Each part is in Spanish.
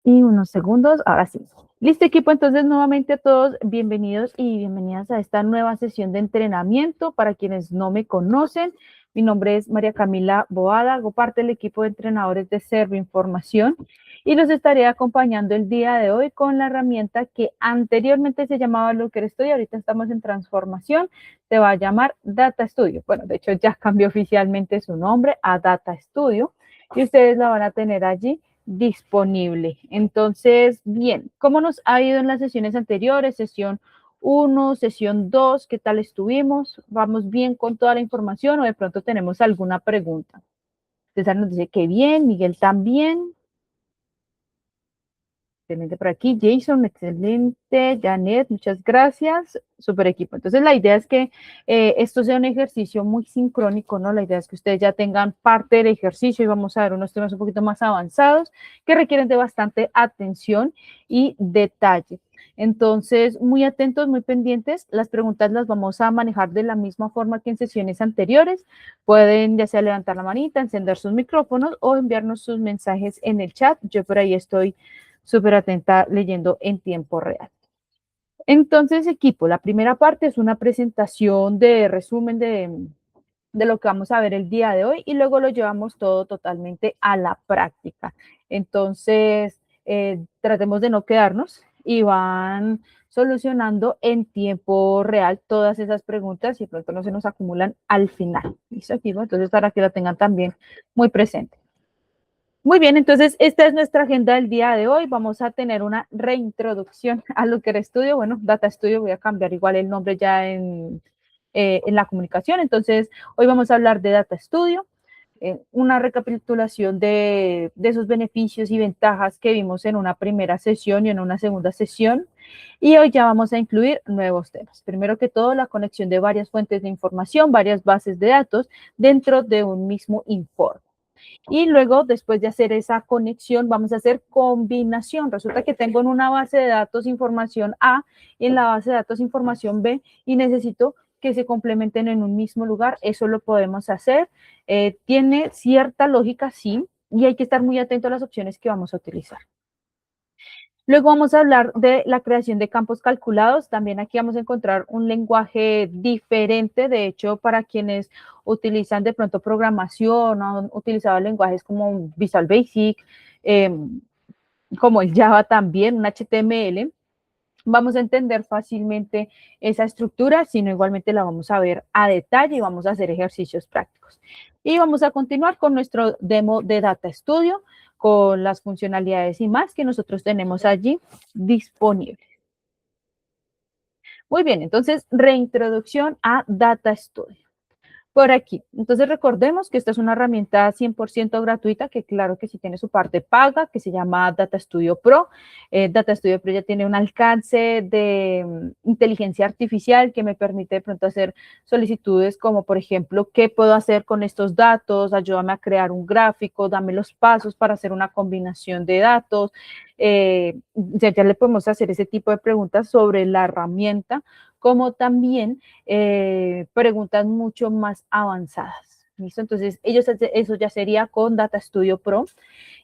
Y unos segundos, ahora sí. Listo, equipo, entonces nuevamente a todos bienvenidos y bienvenidas a esta nueva sesión de entrenamiento. Para quienes no me conocen, mi nombre es María Camila Boada, hago parte del equipo de entrenadores de Servoinformación y los estaré acompañando el día de hoy con la herramienta que anteriormente se llamaba Looker Studio, ahorita estamos en transformación, se va a llamar Data Studio. Bueno, de hecho ya cambió oficialmente su nombre a Data Studio y ustedes la van a tener allí disponible. Entonces, bien, ¿cómo nos ha ido en las sesiones anteriores? Sesión 1, sesión 2, ¿qué tal estuvimos? ¿Vamos bien con toda la información o de pronto tenemos alguna pregunta? César nos dice que bien, Miguel también. Excelente por aquí. Jason, excelente. Janet, muchas gracias. Super equipo. Entonces, la idea es que esto sea un ejercicio muy sincrónico, ¿no? La idea es que ustedes ya tengan parte del ejercicio y vamos a ver unos temas un poquito más avanzados que requieren de bastante atención y detalle. Entonces, muy atentos, muy pendientes. Las preguntas las vamos a manejar de la misma forma que en sesiones anteriores. Pueden ya sea levantar la manita, encender sus micrófonos o enviarnos sus mensajes en el chat. Yo por ahí estoy súper atenta leyendo en tiempo real. Entonces, equipo, la primera parte es una presentación de resumen de lo que vamos a ver el día de hoy y luego lo llevamos todo totalmente a la práctica. Entonces, tratemos de no quedarnos y van solucionando en tiempo real todas esas preguntas y pronto no se nos acumulan al final. ¿Listo, equipo? Entonces, para que lo tengan también muy presente. Muy bien, entonces esta es nuestra agenda del día de hoy. Vamos a tener una reintroducción a Looker Studio. Bueno, Data Studio, voy a cambiar igual el nombre ya en la comunicación. Entonces, hoy vamos a hablar de Data Studio, una recapitulación de esos beneficios y ventajas que vimos en una primera sesión y en una segunda sesión. Y hoy ya vamos a incluir nuevos temas. Primero que todo, la conexión de varias fuentes de información, varias bases de datos dentro de un mismo informe. Y luego, después de hacer esa conexión, vamos a hacer combinación. Resulta que tengo en una base de datos información A y en la base de datos información B y necesito que se complementen en un mismo lugar. Eso lo podemos hacer. Tiene cierta lógica, sí, y hay que estar muy atento a las opciones que vamos a utilizar. Luego vamos a hablar de la creación de campos calculados. También aquí vamos a encontrar un lenguaje diferente. De hecho, para quienes utilizan de pronto programación o han utilizado lenguajes como Visual Basic, como el Java también, un HTML, vamos a entender fácilmente esa estructura, sino igualmente la vamos a ver a detalle y vamos a hacer ejercicios prácticos. Y vamos a continuar con nuestro demo de Data Studio, con las funcionalidades y más que nosotros tenemos allí disponibles. Muy bien, entonces reintroducción a Data Studio. Por aquí. Entonces recordemos que esta es una herramienta 100% gratuita que claro que sí tiene su parte paga, que se llama Data Studio Pro. Data Studio Pro ya tiene un alcance de inteligencia artificial que me permite de pronto hacer solicitudes como, por ejemplo, ¿qué puedo hacer con estos datos? Ayúdame a crear un gráfico, dame los pasos para hacer una combinación de datos. Ya le podemos hacer ese tipo de preguntas sobre la herramienta, como también preguntas mucho más avanzadas. ¿Listo? Entonces, eso ya sería con Data Studio Pro,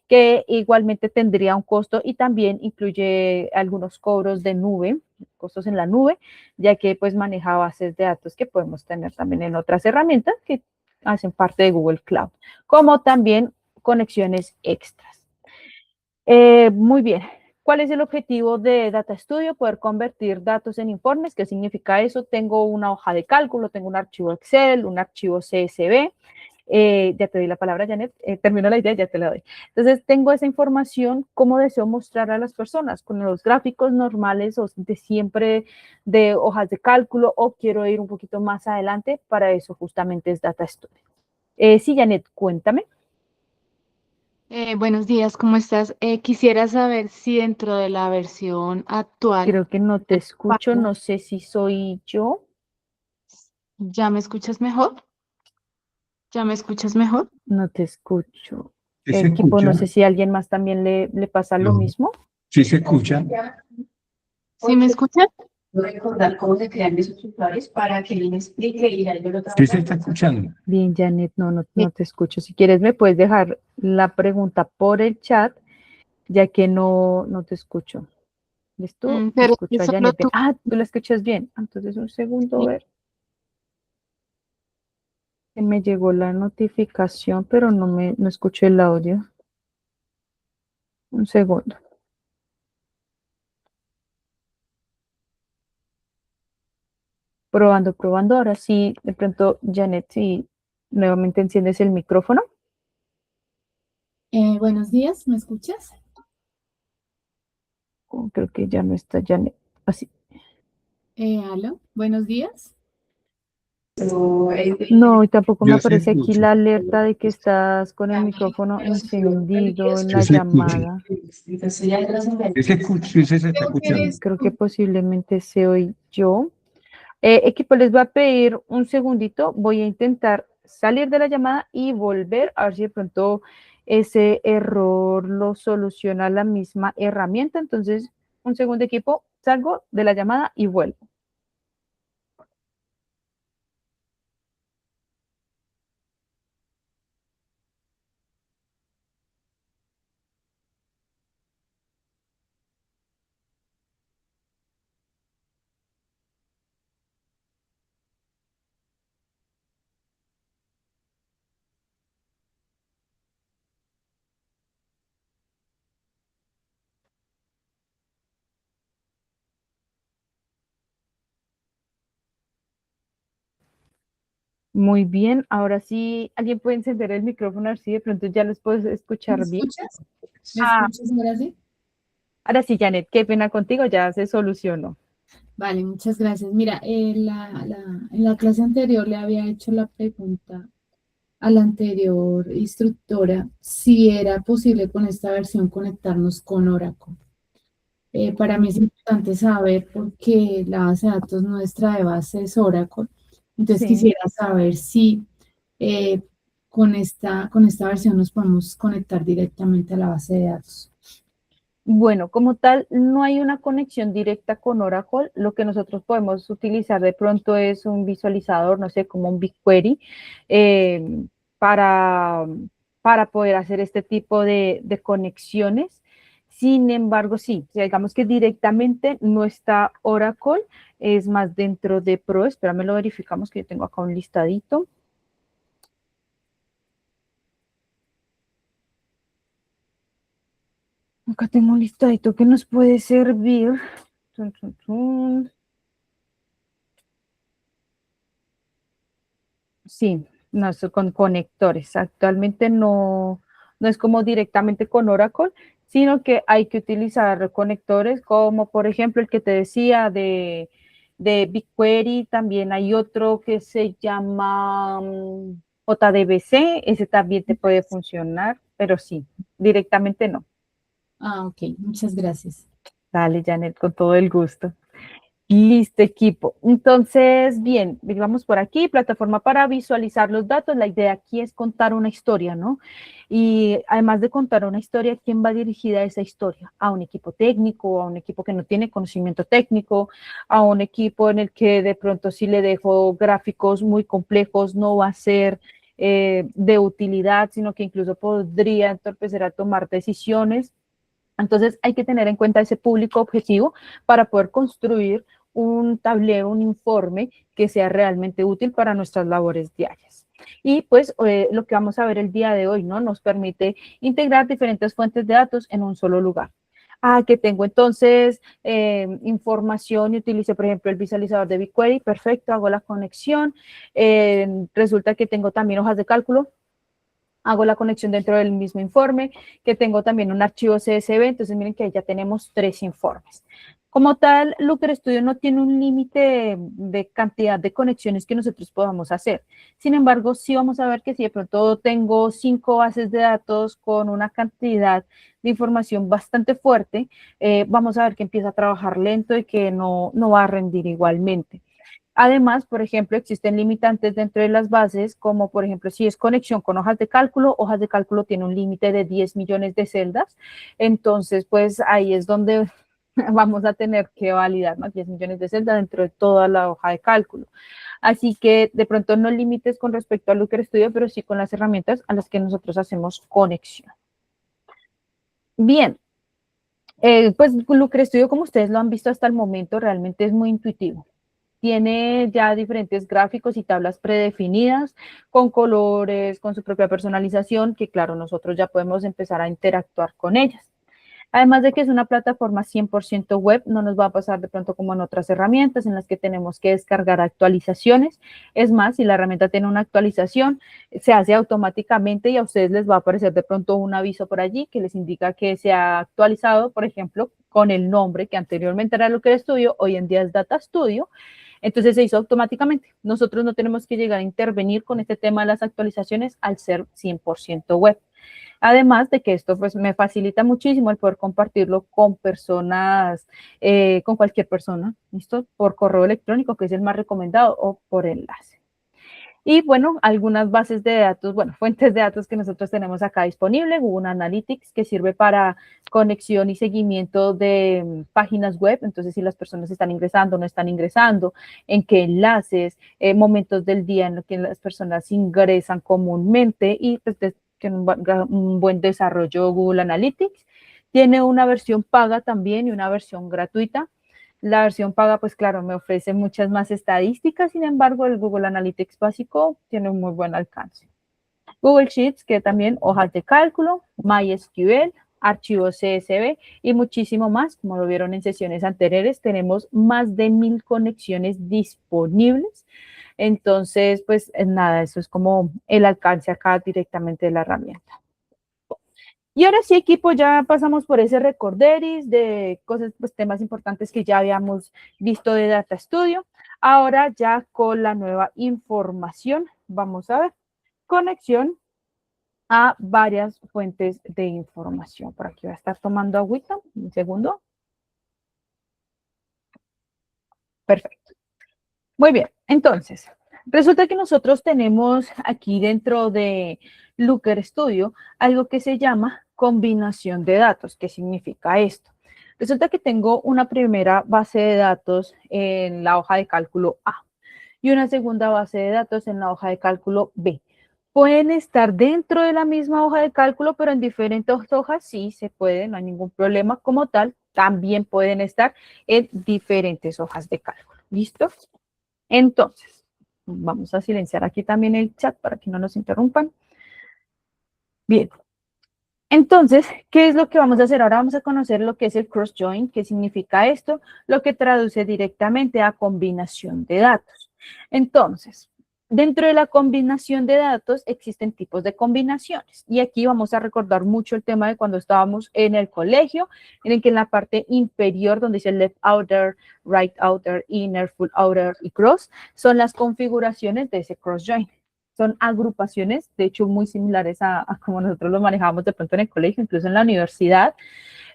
que igualmente tendría un costo y también incluye algunos cobros de nube, costos en la nube, ya que pues maneja bases de datos que podemos tener también en otras herramientas que hacen parte de Google Cloud, como también conexiones extras. Muy bien. ¿Cuál es el objetivo de Data Studio? Poder convertir datos en informes. ¿Qué significa eso? Tengo una hoja de cálculo, tengo un archivo Excel, un archivo CSV. Ya te doy la palabra, Janet. Termino la idea, ya te la doy. Entonces, tengo esa información, ¿cómo deseo mostrar a las personas? Con los gráficos normales o de siempre de hojas de cálculo o quiero ir un poquito más adelante. Para eso justamente es Data Studio. Sí, Janet, cuéntame. Buenos días, ¿cómo estás? Quisiera saber si dentro de la versión actual Creo que no te del escucho, pago, no sé si soy yo. ¿ya me escuchas mejor? ¿Ya me escuchas mejor? No te escucho. ¿Sí se Equipo, no escucha? sé si a alguien más también le pasa lo No. mismo. ¿Sí se escucha? ¿Sí me escuchan? Recordar cómo se crean esos usuarios para que él me explique y ya yo lo ¿Sí se trabajo. está escuchando? Bien, Janet, no Sí. te escucho. Si quieres, me puedes dejar la pregunta por el chat ya que no te escucho. ¿Listo? Te Pero escucho a solo Janet. tú. Ah, tú la escuchas bien. Entonces, un segundo, a Sí. ver. Que me llegó la notificación, pero no escuché el audio. Un segundo. Probando, probando. Ahora sí, de pronto, Janet, si nuevamente enciendes el micrófono. Buenos días, ¿me escuchas? Oh, creo que ya no está Janet. Así. Aló, buenos días. Pero, No, y tampoco me Yo sí aparece aquí escucho. la alerta de que estás con el micrófono encendido en Yo la sí escucho. llamada. entonces ya atrás en la- Sí se escucha, sí se está Creo que escuchando. eres Creo que tú. posiblemente soy yo. Equipo, les voy a pedir un segundito. Voy a intentar salir de la llamada y volver a ver si de pronto ese error lo soluciona la misma herramienta. Entonces, un segundo, equipo. Salgo de la llamada y vuelvo. Muy bien. Ahora sí, ¿alguien puede encender el micrófono? A ver si de pronto ya los puedes ¿Me escuchar bien. escuchas? ¿Me Ah, escuchas ahora sí? ahora sí, Janet, qué pena contigo, ya se solucionó. Vale, muchas gracias. Mira, en la clase anterior le había hecho la pregunta a la anterior instructora si era posible con esta versión conectarnos con Oracle. Para mí es importante saber porque la base de datos nuestra de base es Oracle. Entonces Sí. quisiera saber si eh, con esta versión nos podemos conectar directamente a la base de datos. Bueno, como tal, no hay una conexión directa con Oracle. Lo que nosotros podemos utilizar de pronto es un visualizador, no sé, como un BigQuery, eh, para, para poder hacer este tipo de conexiones. Sin embargo, sí, digamos que directamente no está Oracle, es más dentro de Pro. Espérame, lo verificamos que yo tengo acá un listadito. Acá tengo un listadito que nos puede servir. Tun, tun, tun. Sí, no es con conectores. Actualmente no es como directamente con Oracle, sino que hay que utilizar conectores como por ejemplo el que te decía de BigQuery. También hay otro que se llama JDBC, ese también te puede funcionar, pero sí, directamente no. Ah, ok, muchas gracias. Dale, Janet, con todo el gusto. Listo, equipo. Entonces, bien, vamos por aquí, plataforma para visualizar los datos. La idea aquí es contar una historia, ¿no? Y además de contar una historia, ¿quién va dirigida a esa historia? A un equipo técnico, a un equipo que no tiene conocimiento técnico, a un equipo en el que de pronto si le dejo gráficos muy complejos no va a ser de utilidad, sino que incluso podría entorpecer a tomar decisiones. Entonces hay que tener en cuenta ese público objetivo para poder construir un tablero, un informe que sea realmente útil para nuestras labores diarias. Y pues lo que vamos a ver el día de hoy, ¿no? Nos permite integrar diferentes fuentes de datos en un solo lugar. Ah, que tengo entonces información y utilice, por ejemplo, el visualizador de BigQuery, perfecto, hago la conexión. Resulta que tengo también hojas de cálculo, hago la conexión dentro del mismo informe, que tengo también un archivo CSV. Entonces miren que ahí ya tenemos 3 informes. Como tal, Looker Studio no tiene un límite de cantidad de conexiones que nosotros podamos hacer. Sin embargo, sí vamos a ver que si de pronto tengo 5 bases de datos con una cantidad de información bastante fuerte, vamos a ver que empieza a trabajar lento y que no va a rendir igualmente. Además, por ejemplo, existen limitantes dentro de las bases, como por ejemplo, si es conexión con hojas de cálculo tiene un límite de 10 millones de celdas. Entonces, pues ahí es donde vamos a tener que validar, ¿no? 10 millones de celdas dentro de toda la hoja de cálculo. Así que de pronto no límites con respecto a Looker Studio, pero sí con las herramientas a las que nosotros hacemos conexión. Bien, Pues Lucre Studio, como ustedes lo han visto hasta el momento, realmente es muy intuitivo. Tiene ya diferentes gráficos y tablas predefinidas con colores, con su propia personalización, que claro, nosotros ya podemos empezar a interactuar con ellas. Además de que es una plataforma 100% web, no nos va a pasar de pronto como en otras herramientas en las que tenemos que descargar actualizaciones. Es más, si la herramienta tiene una actualización, se hace automáticamente y a ustedes les va a aparecer de pronto un aviso por allí que les indica que se ha actualizado, por ejemplo, con el nombre que anteriormente era Looker Studio, hoy en día es Data Studio. Entonces se hizo automáticamente. Nosotros no tenemos que llegar a intervenir con este tema de las actualizaciones al ser 100% web. Además de que esto pues me facilita muchísimo el poder compartirlo con personas, con cualquier persona, ¿listo? Por correo electrónico, que es el más recomendado, o por enlace. Y bueno, algunas bases de datos, bueno, fuentes de datos que nosotros tenemos acá disponible, Google Analytics, que sirve para conexión y seguimiento de páginas web, entonces si las personas están ingresando, no están ingresando, en qué enlaces, momentos del día en los que las personas ingresan comúnmente y pues tiene un buen desarrollo Google Analytics. Tiene una versión paga también y una versión gratuita. La versión paga, pues claro, me ofrece muchas más estadísticas, sin embargo, el Google Analytics básico tiene un muy buen alcance. Google Sheets, que también hojas de cálculo, MySQL, archivos CSV y muchísimo más. Como lo vieron en sesiones anteriores, tenemos más de 1000 conexiones disponibles. Entonces, pues nada, eso es como el alcance acá directamente de la herramienta. Y ahora sí, equipo, ya pasamos por ese recorderis de cosas, pues temas importantes que ya habíamos visto de Data Studio. Ahora ya con la nueva información, vamos a ver, conexión a varias fuentes de información. Por aquí voy a estar tomando agüita, un segundo. Perfecto. Muy bien, entonces, resulta que nosotros tenemos aquí dentro de Looker Studio algo que se llama combinación de datos. ¿Qué significa esto? Resulta que tengo una primera base de datos en la hoja de cálculo A y una segunda base de datos en la hoja de cálculo B. ¿Pueden estar dentro de la misma hoja de cálculo, pero en diferentes hojas? Sí, se puede, no hay ningún problema como tal. También pueden estar en diferentes hojas de cálculo. ¿Listo? Entonces, vamos a silenciar aquí también el chat para que no nos interrumpan. Bien. Entonces, ¿qué es lo que vamos a hacer? Ahora vamos a conocer lo que es el cross-join, qué significa esto, lo que traduce directamente a combinación de datos. Entonces, dentro de la combinación de datos existen tipos de combinaciones. Y aquí vamos a recordar mucho el tema de cuando estábamos en el colegio, en el que en la parte inferior, donde dice left outer, right outer, inner, full outer y cross, son las configuraciones de ese cross-join. Son agrupaciones, de hecho, muy similares a como nosotros lo manejamos de pronto en el colegio, incluso en la universidad.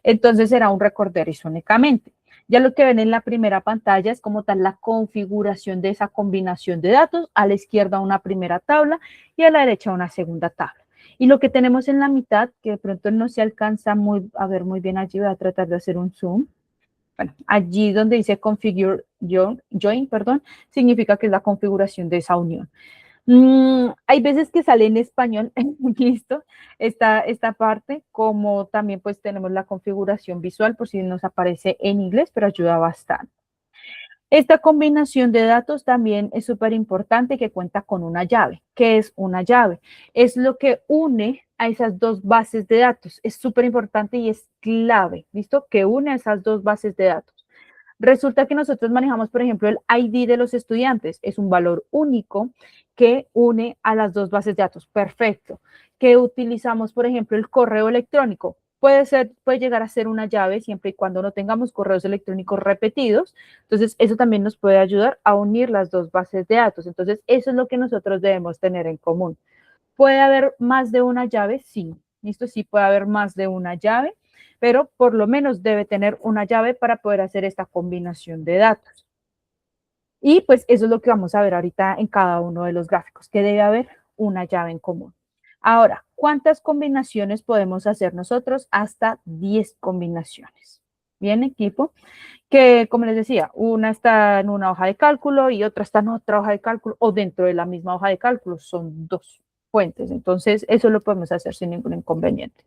Entonces será un recorderis únicamente. Ya lo que ven en la primera pantalla es como tal la configuración de esa combinación de datos. A la izquierda una primera tabla y a la derecha una segunda tabla. Y lo que tenemos en la mitad, que de pronto no se alcanza a ver muy bien allí, voy a tratar de hacer un zoom. Bueno, allí donde dice configure join, significa que es la configuración de esa unión. Hay veces que sale en español, listo, esta parte, como también pues tenemos la configuración visual por si nos aparece en inglés, pero ayuda bastante. Esta combinación de datos también es súper importante que cuenta con una llave. ¿Qué es una llave? Es lo que une a esas dos bases de datos. Es súper importante y es clave, ¿listo? Que une a esas dos bases de datos. Resulta que nosotros manejamos, por ejemplo, el ID de los estudiantes. Es un valor único que une a las dos bases de datos. Perfecto. Que utilizamos, por ejemplo, el correo electrónico. Puede llegar a ser una llave siempre y cuando no tengamos correos electrónicos repetidos. Entonces, eso también nos puede ayudar a unir las dos bases de datos. Entonces, eso es lo que nosotros debemos tener en común. ¿Puede haber más de una llave? Sí. ¿Listo? Sí puede haber más de una llave, pero por lo menos debe tener una llave para poder hacer esta combinación de datos. Y pues eso es lo que vamos a ver ahorita en cada uno de los gráficos, que debe haber una llave en común. Ahora, ¿cuántas combinaciones podemos hacer nosotros? Hasta 10 combinaciones. Bien, equipo, que como les decía, una está en una hoja de cálculo y otra está en otra hoja de cálculo o dentro de la misma hoja de cálculo, son dos fuentes. Entonces, eso lo podemos hacer sin ningún inconveniente.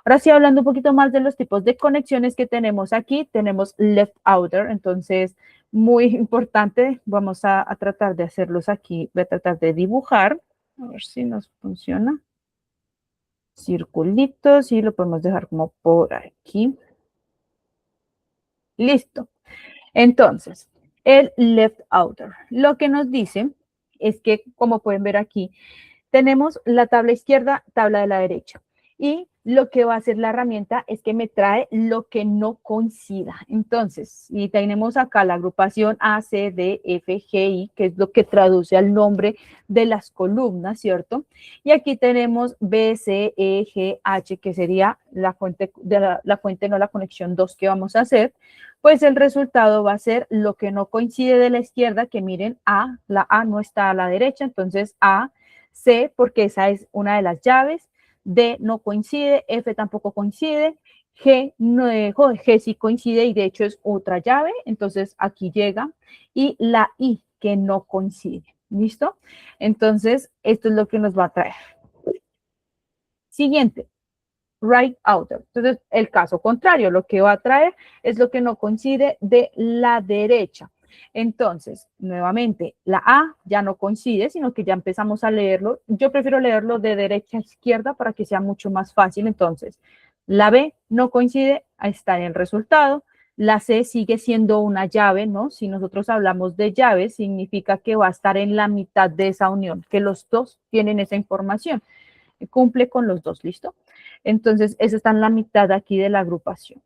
Ahora sí, hablando un poquito más de los tipos de conexiones que tenemos aquí, tenemos left outer, entonces muy importante, vamos a tratar de hacerlos aquí, voy a tratar de dibujar, a ver si nos funciona. Circulitos y lo podemos dejar como por aquí. Listo. Entonces, el left outer, lo que nos dice es que, como pueden ver aquí, tenemos la tabla izquierda, tabla de la derecha. Y lo que va a hacer la herramienta es que me trae lo que no coincida. Entonces, y tenemos acá la agrupación A, C, D, F, G, I, que es lo que traduce al nombre de las columnas, ¿cierto? Y aquí tenemos B, C, E, G, H, que sería la fuente, no la conexión 2 que vamos a hacer. Pues el resultado va a ser lo que no coincide de la izquierda, que miren, A, la A no está a la derecha, entonces A, C, porque esa es una de las llaves, D no coincide, F tampoco coincide, G, no, G sí coincide y de hecho es otra llave, entonces aquí llega, y la I que no coincide, ¿listo? Entonces, esto es lo que nos va a traer. Siguiente, right outer. Entonces, el caso contrario, lo que va a traer es lo que no coincide de la derecha. Entonces, nuevamente, la A ya no coincide, sino que ya empezamos a leerlo. Yo prefiero leerlo de derecha a izquierda para que sea mucho más fácil. Entonces, la B no coincide, está en el resultado. La C sigue siendo una llave, ¿no? Si nosotros hablamos de llaves, significa que va a estar en la mitad de esa unión, que los dos tienen esa información. Cumple con los dos, ¿listo? Entonces, eso está en la mitad aquí de la agrupación.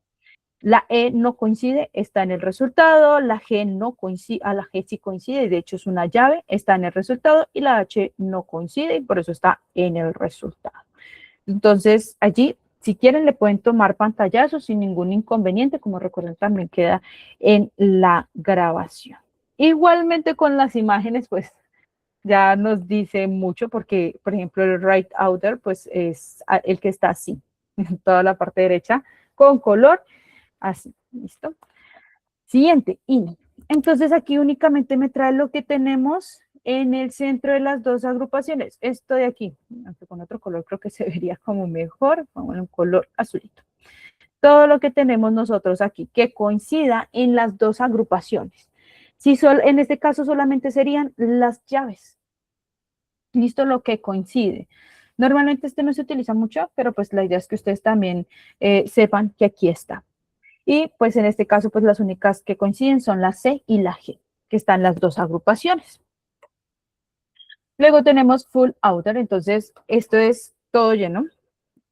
La E no coincide, está en el resultado, la G no coincide, a la G sí coincide, de hecho es una llave, está en el resultado, y la H no coincide, y por eso está en el resultado. Entonces, allí, si quieren, le pueden tomar pantallazos sin ningún inconveniente, como recuerden, también queda en la grabación. Igualmente con las imágenes, pues, ya nos dice mucho, porque, por ejemplo, el right outer, pues, es el que está así, en toda la parte derecha, con color, así, ¿listo? Siguiente, in. Entonces aquí únicamente me trae lo que tenemos en el centro de las dos agrupaciones. Esto de aquí, aunque con otro color creo que se vería como mejor, vamos a un color azulito. Todo lo que tenemos nosotros aquí, que coincida en las dos agrupaciones. Si en este caso solamente serían las llaves. Listo, lo que coincide. Normalmente este no se utiliza mucho, pero pues la idea es que ustedes también sepan que aquí está. Y pues en este caso, pues las únicas que coinciden son la C y la G, que están las dos agrupaciones. Luego tenemos full outer, entonces esto es todo lleno.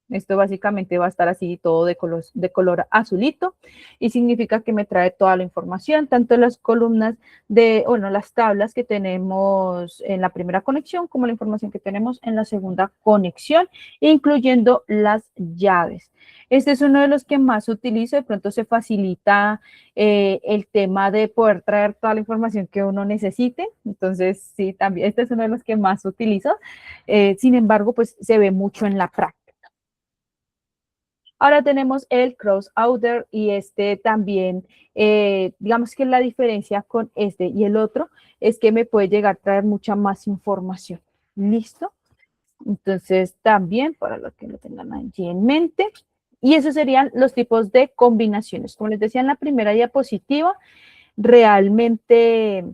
Esto básicamente va a estar así todo de color azulito y significa que me trae toda la información, tanto las columnas las tablas que tenemos en la primera conexión como la información que tenemos en la segunda conexión, incluyendo las llaves. Este es uno de los que más utilizo, de pronto se facilita el tema de poder traer toda la información que uno necesite, entonces sí, también este es uno de los que más utilizo, sin embargo, pues se ve mucho en la práctica. Ahora tenemos el cross outer y este también, digamos que la diferencia con este y el otro es que me puede llegar a traer mucha más información. ¿Listo? Entonces también, para los que lo tengan allí en mente, y esos serían los tipos de combinaciones. Como les decía en la primera diapositiva, realmente,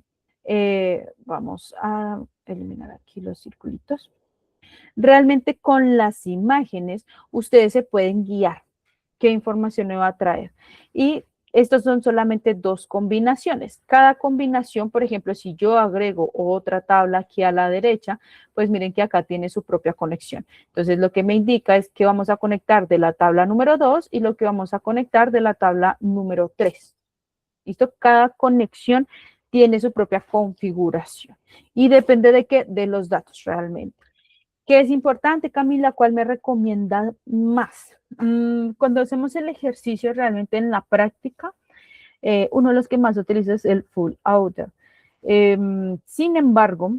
vamos a eliminar aquí los circulitos. Realmente con las imágenes ustedes se pueden guiar qué información me va a traer. Y estos son solamente dos combinaciones. Cada combinación, por ejemplo, si yo agrego otra tabla aquí a la derecha, pues miren que acá tiene su propia conexión. Entonces, lo que me indica es que vamos a conectar de la tabla número 2 y lo que vamos a conectar de la tabla número 3. ¿Listo? Cada conexión tiene su propia configuración y depende de qué, de los datos realmente. ¿Qué es importante, Camila? ¿Cuál me recomienda más? Cuando hacemos el ejercicio realmente en la práctica, uno de los que más utilizo es el full outer. Sin embargo,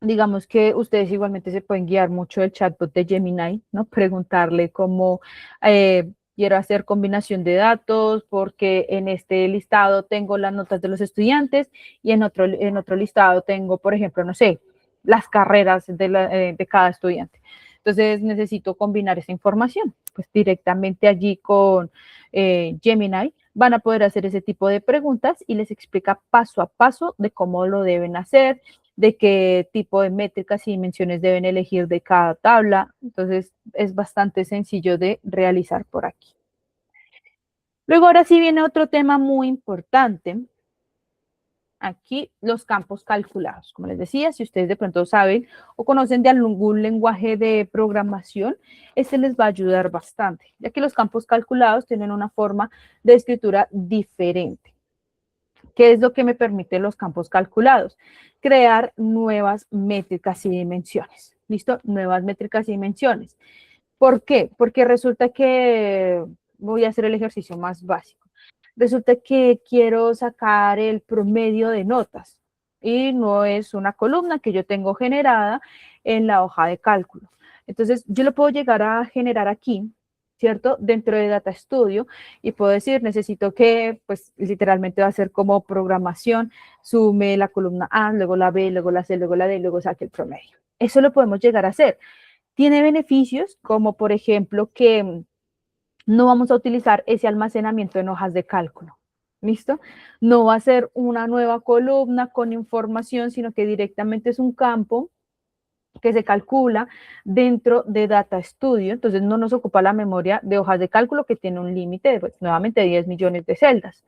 digamos que ustedes igualmente se pueden guiar mucho del chatbot de Gemini, ¿no? Preguntarle cómo quiero hacer combinación de datos, porque en este listado tengo las notas de los estudiantes y en otro listado tengo, por ejemplo, no sé, las carreras de cada estudiante. Entonces necesito combinar esa información. Pues directamente allí con Gemini van a poder hacer ese tipo de preguntas y les explica paso a paso de cómo lo deben hacer, de qué tipo de métricas y dimensiones deben elegir de cada tabla. Entonces es bastante sencillo de realizar por aquí. Luego ahora sí viene otro tema muy importante. Aquí los campos calculados. Como les decía, si ustedes de pronto saben o conocen de algún lenguaje de programación, este les va a ayudar bastante, ya que los campos calculados tienen una forma de escritura diferente. ¿Qué es lo que me permite los campos calculados? Crear nuevas métricas y dimensiones. ¿Listo? Nuevas métricas y dimensiones. ¿Por qué? Porque resulta que voy a hacer el ejercicio más básico. Resulta que quiero sacar el promedio de notas y no es una columna que yo tengo generada en la hoja de cálculo. Entonces, yo lo puedo llegar a generar aquí, ¿cierto? Dentro de Data Studio y puedo decir, necesito que, pues, literalmente va a ser como programación, sume la columna A, luego la B, luego la C, luego la D, luego saque el promedio. Eso lo podemos llegar a hacer. Tiene beneficios como, por ejemplo, que no vamos a utilizar ese almacenamiento en hojas de cálculo. ¿Listo? No va a ser una nueva columna con información, sino que directamente es un campo que se calcula dentro de Data Studio. Entonces no nos ocupa la memoria de hojas de cálculo que tiene un límite de, pues, nuevamente 10 millones de celdas.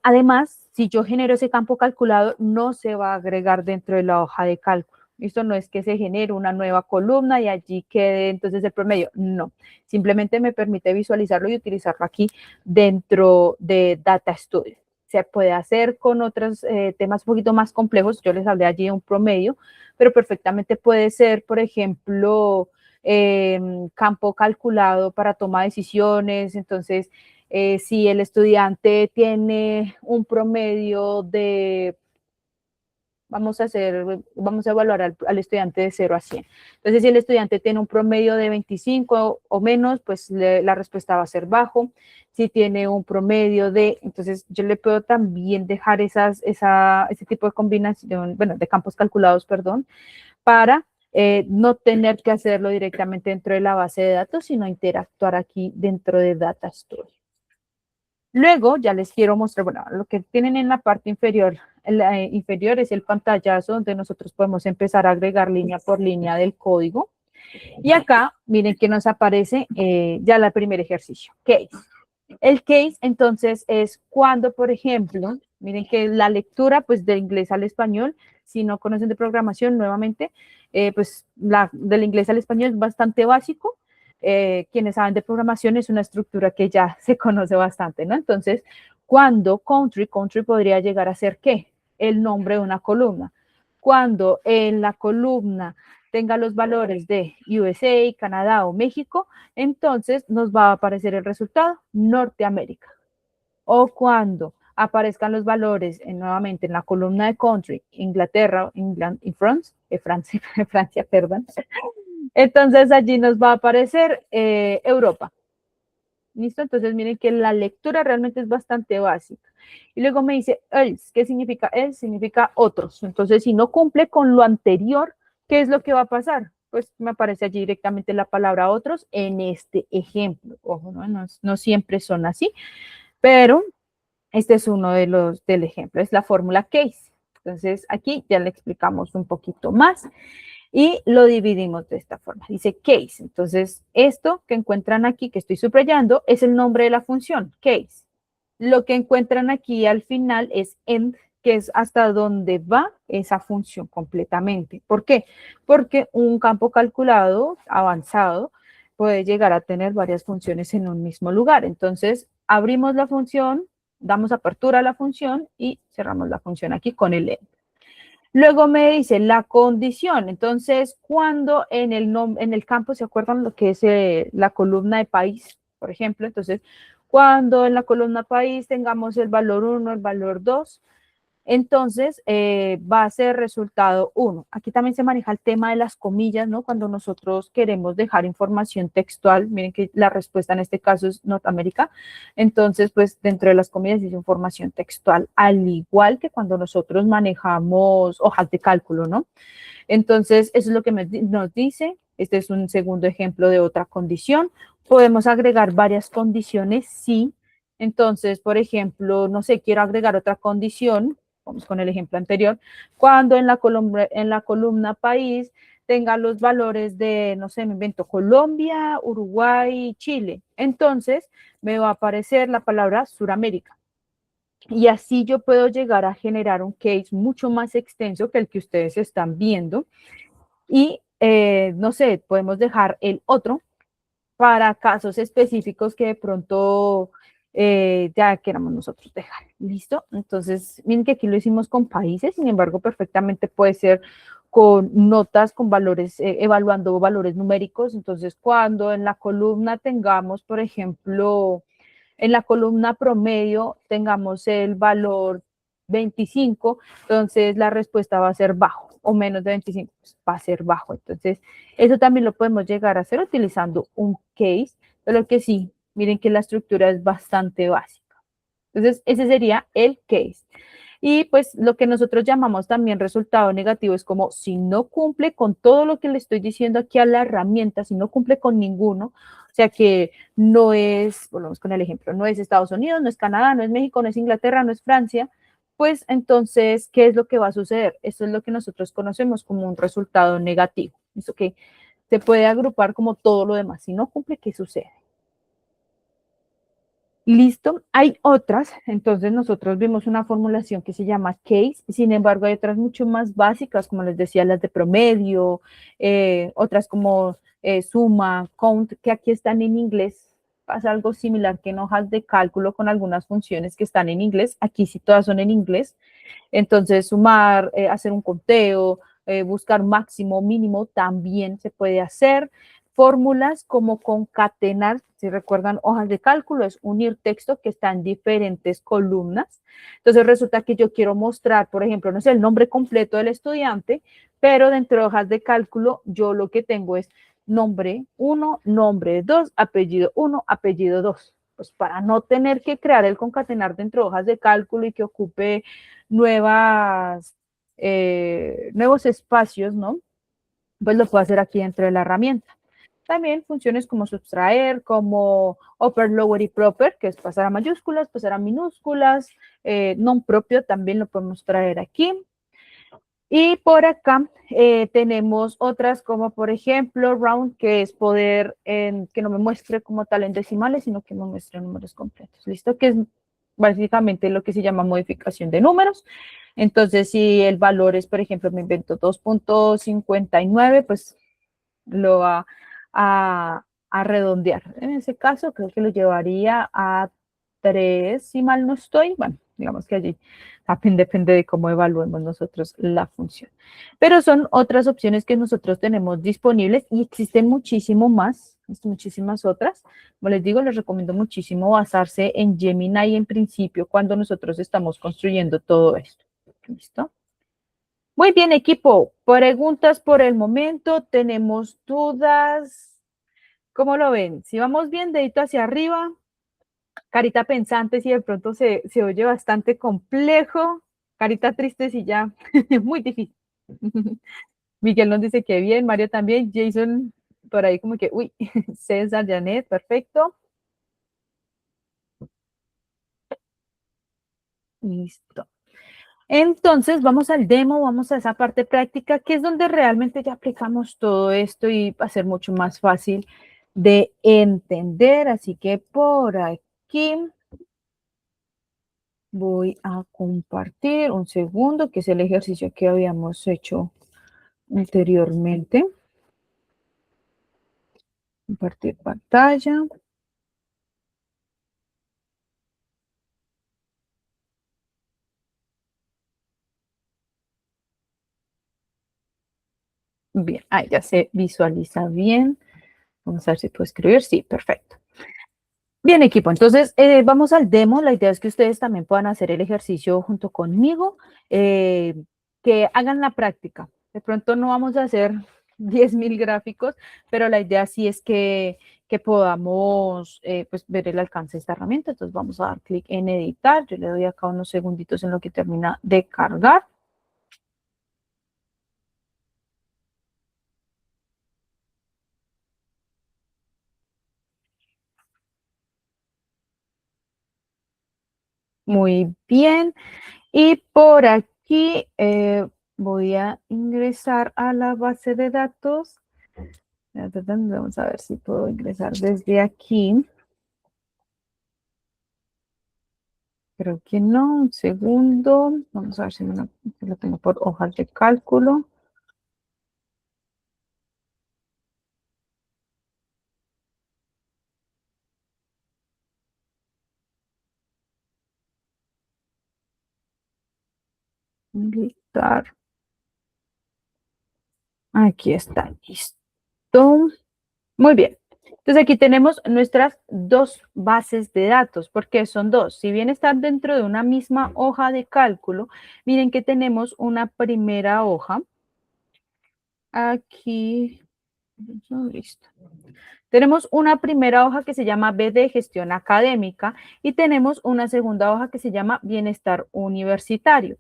Además, si yo genero ese campo calculado, no se va a agregar dentro de la hoja de cálculo. Esto no es que se genere una nueva columna y allí quede entonces el promedio. No, simplemente me permite visualizarlo y utilizarlo aquí dentro de Data Studio. Se puede hacer con otros temas un poquito más complejos. Yo les hablé allí de un promedio, pero perfectamente puede ser, por ejemplo, campo calculado para toma de decisiones. Entonces, si el estudiante tiene un promedio de, vamos a evaluar al estudiante de 0 a 100. Entonces, si el estudiante tiene un promedio de 25 o menos, pues la respuesta va a ser bajo. Si tiene un promedio de, entonces yo le puedo también dejar ese tipo de combinación, bueno, de campos calculados, perdón, para no tener que hacerlo directamente dentro de la base de datos, sino interactuar aquí dentro de Data Studio. Luego ya les quiero mostrar, bueno, lo que tienen en la parte inferior, inferior es el pantallazo donde nosotros podemos empezar a agregar línea por línea del código. Y acá, miren que nos aparece ya el primer ejercicio, case. El case, entonces, es cuando, por ejemplo, miren que la lectura, pues, del inglés al español, si no conocen de programación, nuevamente, pues, del inglés al español es bastante básico. Quienes saben de programación es una estructura que ya se conoce bastante, ¿no? Entonces, cuando country podría llegar a ser ¿qué? El nombre de una columna. Cuando en la columna tenga los valores de USA, Canadá o México, entonces nos va a aparecer el resultado, Norteamérica. O cuando aparezcan los valores nuevamente en la columna de country, Inglaterra, England y Francia, perdón. Entonces allí nos va a aparecer Europa. ¿Listo? Entonces miren que la lectura realmente es bastante básica. Y luego me dice else. ¿Qué significa else? Significa otros. Entonces si no cumple con lo anterior, ¿qué es lo que va a pasar? Pues me aparece allí directamente la palabra otros en este ejemplo. Ojo, no siempre son así, pero este es uno de los del ejemplo, es la fórmula case. Entonces aquí ya le explicamos un poquito más y lo dividimos de esta forma. Dice case. Entonces esto que encuentran aquí, que estoy subrayando, es el nombre de la función, case. Lo que encuentran aquí al final es end, que es hasta donde va esa función completamente. ¿Por qué? Porque un campo calculado avanzado puede llegar a tener varias funciones en un mismo lugar. Entonces, abrimos la función, damos apertura a la función y cerramos la función aquí con el end. Luego me dice la condición. Entonces, cuando en el campo, ¿se acuerdan lo que es la columna de país, por ejemplo? Entonces, cuando en la columna país tengamos el valor 1, el valor 2, entonces va a ser resultado 1. Aquí también se maneja el tema de las comillas, ¿no? Cuando nosotros queremos dejar información textual, miren que la respuesta en este caso es Norteamérica, entonces pues dentro de las comillas dice información textual, al igual que cuando nosotros manejamos hojas de cálculo, ¿no? Entonces eso es lo que nos dice Este es un segundo ejemplo de otra condición. Podemos agregar varias condiciones, sí. Entonces, por ejemplo, no sé, quiero agregar otra condición, vamos con el ejemplo anterior, cuando en la columna país tenga los valores de, no sé, me invento Colombia, Uruguay, Chile. Entonces, me va a aparecer la palabra Suramérica. Y así yo puedo llegar a generar un case mucho más extenso que el que ustedes están viendo. Y, no sé, podemos dejar el otro para casos específicos que de pronto ya queramos nosotros dejar. ¿Listo? Entonces, miren que aquí lo hicimos con países, sin embargo, perfectamente puede ser con notas, con valores, evaluando valores numéricos. Entonces, cuando en la columna tengamos, por ejemplo, en la columna promedio tengamos el valor 25, entonces la respuesta va a ser bajo o menos de 25, pues va a ser bajo. Entonces, eso también lo podemos llegar a hacer utilizando un case, pero que sí, miren que la estructura es bastante básica. Entonces, ese sería el case. Y pues lo que nosotros llamamos también resultado negativo es como si no cumple con todo lo que le estoy diciendo aquí a la herramienta, si no cumple con ninguno, o sea que no es, volvemos con el ejemplo, no es Estados Unidos, no es Canadá, no es México, no es Inglaterra, no es Francia, pues entonces, ¿qué es lo que va a suceder? Esto es lo que nosotros conocemos como un resultado negativo. Eso que se puede agrupar como todo lo demás. Si no cumple, ¿qué sucede? Listo, hay otras, entonces nosotros vimos una formulación que se llama case, sin embargo hay otras mucho más básicas, como les decía, las de promedio, otras como suma, count, que aquí están en inglés, pasa algo similar que en hojas de cálculo con algunas funciones que están en inglés, aquí sí todas son en inglés, entonces sumar, hacer un conteo, buscar máximo, mínimo, también se puede hacer. Fórmulas como concatenar, si recuerdan, hojas de cálculo, es unir texto que está en diferentes columnas. Entonces resulta que yo quiero mostrar, por ejemplo, no sé, el nombre completo del estudiante, pero dentro de hojas de cálculo yo lo que tengo es nombre 1, nombre 2, apellido 1, apellido 2. Pues para no tener que crear el concatenar dentro de hojas de cálculo y que ocupe nuevos espacios, ¿no? Pues lo puedo hacer aquí dentro de la herramienta. También funciones como subtraer, como upper, lower y proper, que es pasar a mayúsculas, pasar a minúsculas, non propio también lo podemos traer aquí. Y por acá tenemos otras como por ejemplo round, que es poder que no me muestre como tal en decimales, sino que me muestre números completos. ¿Listo? Que es básicamente lo que se llama modificación de números. Entonces, si el valor es, por ejemplo, me invento 2.59, pues lo va a redondear. En ese caso, creo que lo llevaría a 3, si mal no estoy. Bueno, digamos que allí también depende de cómo evaluemos nosotros la función. Pero son otras opciones que nosotros tenemos disponibles y existen muchísimas otras. Como les digo, les recomiendo muchísimo basarse en Gemini en principio cuando nosotros estamos construyendo todo esto. ¿Listo? Muy bien, equipo. Preguntas por el momento. ¿Tenemos dudas? ¿Cómo lo ven? Si vamos bien, dedito hacia arriba, carita pensante, si de pronto se oye bastante complejo, carita triste si ya, muy difícil. Miguel nos dice que bien, Mario también, Jason por ahí como que, uy, César, Janet, perfecto. Listo. Entonces, vamos al demo, vamos a esa parte práctica, que es donde realmente ya aplicamos todo esto y va a ser mucho más fácil de entender. Así que por aquí voy a compartir un segundo, que es el ejercicio que habíamos hecho anteriormente. Compartir pantalla. Bien, ahí ya se visualiza bien. Vamos a ver si puedo escribir. Sí, perfecto. Bien, equipo, entonces vamos al demo. La idea es que ustedes también puedan hacer el ejercicio junto conmigo, que hagan la práctica. De pronto no vamos a hacer 10.000 gráficos, pero la idea sí es que podamos pues, ver el alcance de esta herramienta. Entonces vamos a dar clic en editar. Yo le doy acá unos segunditos en lo que termina de cargar. Muy bien. Y por aquí voy a ingresar a la base de datos. Vamos a ver si puedo ingresar desde aquí. Creo que no. Un segundo. Vamos a ver si lo tengo por hojas de cálculo. Listar. Aquí está, listo. Muy bien. Entonces aquí tenemos nuestras dos bases de datos, porque son dos. Si bien están dentro de una misma hoja de cálculo, miren que tenemos una primera hoja. Aquí, listo. Tenemos una primera hoja que se llama B de gestión académica y tenemos una segunda hoja que se llama bienestar universitario.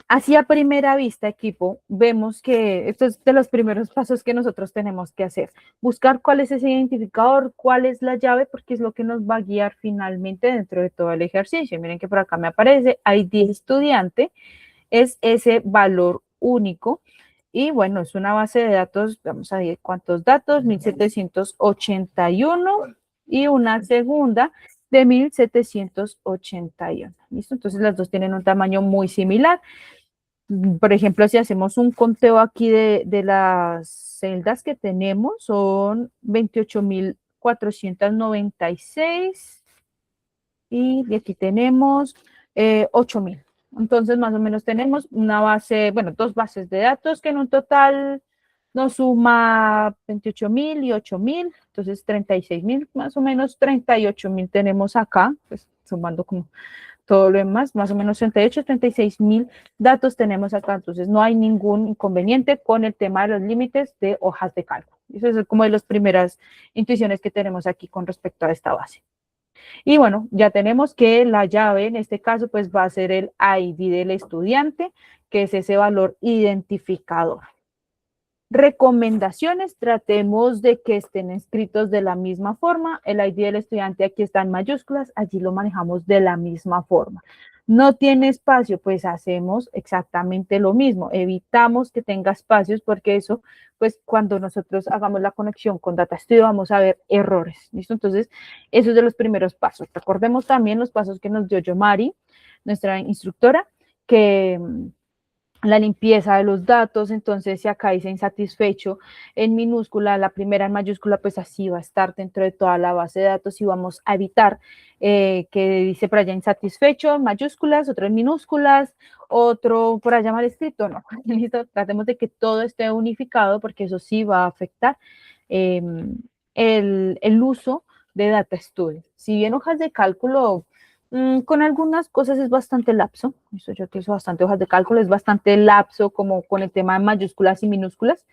Así a primera vista, equipo, vemos que esto es de los primeros pasos que nosotros tenemos que hacer. Buscar cuál es ese identificador, cuál es la llave, porque es lo que nos va a guiar finalmente dentro de todo el ejercicio. Miren que por acá me aparece ID estudiante, es ese valor único. Y bueno, es una base de datos, vamos a ver cuántos datos, 1781 y una segunda de 1781. ¿Listo? Entonces las dos tienen un tamaño muy similar. Por ejemplo, si hacemos un conteo aquí de las celdas que tenemos, son 28.496 y aquí tenemos 8.000. Entonces, más o menos tenemos una base, bueno, dos bases de datos que en un total nos suma 28.000 y 8.000, entonces 36.000, más o menos 38.000 tenemos acá, pues sumando como todo lo demás, más o menos 38, 36.000 datos tenemos acá, entonces no hay ningún inconveniente con el tema de los límites de hojas de cálculo. Eso es como de las primeras intuiciones que tenemos aquí con respecto a esta base. Y bueno, ya tenemos que la llave en este caso pues va a ser el ID del estudiante, que es ese valor identificador. Recomendaciones, tratemos de que estén escritos de la misma forma. El ID del estudiante aquí está en mayúsculas, allí lo manejamos de la misma forma. No tiene espacio, pues hacemos exactamente lo mismo. Evitamos que tenga espacios porque eso, pues cuando nosotros hagamos la conexión con Data Studio vamos a ver errores. ¿Listo? Entonces, eso es de los primeros pasos. Recordemos también los pasos que nos dio Yomari, nuestra instructora, que la limpieza de los datos, entonces si acá dice insatisfecho en minúscula, la primera en mayúscula, pues así va a estar dentro de toda la base de datos y vamos a evitar que dice por allá insatisfecho en mayúsculas, otro en minúsculas, otro por allá mal escrito, no, listo, tratemos de que todo esté unificado porque eso sí va a afectar el uso de Data Studio. Si bien hojas de cálculo con algunas cosas es bastante lapso, eso yo utilizo bastante hojas de cálculo, es bastante lapso como con el tema de mayúsculas y minúsculas.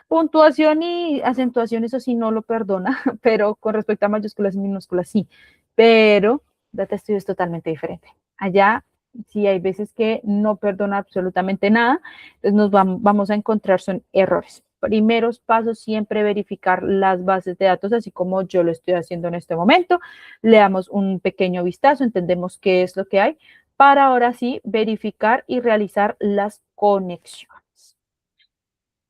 Puntuación y acentuación, eso sí no lo perdona, pero con respecto a mayúsculas y minúsculas sí. Pero Data Studio es totalmente diferente. Allá sí hay veces que no perdona absolutamente nada, entonces nos vamos a encontrar son errores. Primeros pasos, siempre verificar las bases de datos, así como yo lo estoy haciendo en este momento. Le damos un pequeño vistazo, entendemos qué es lo que hay, para ahora sí verificar y realizar las conexiones.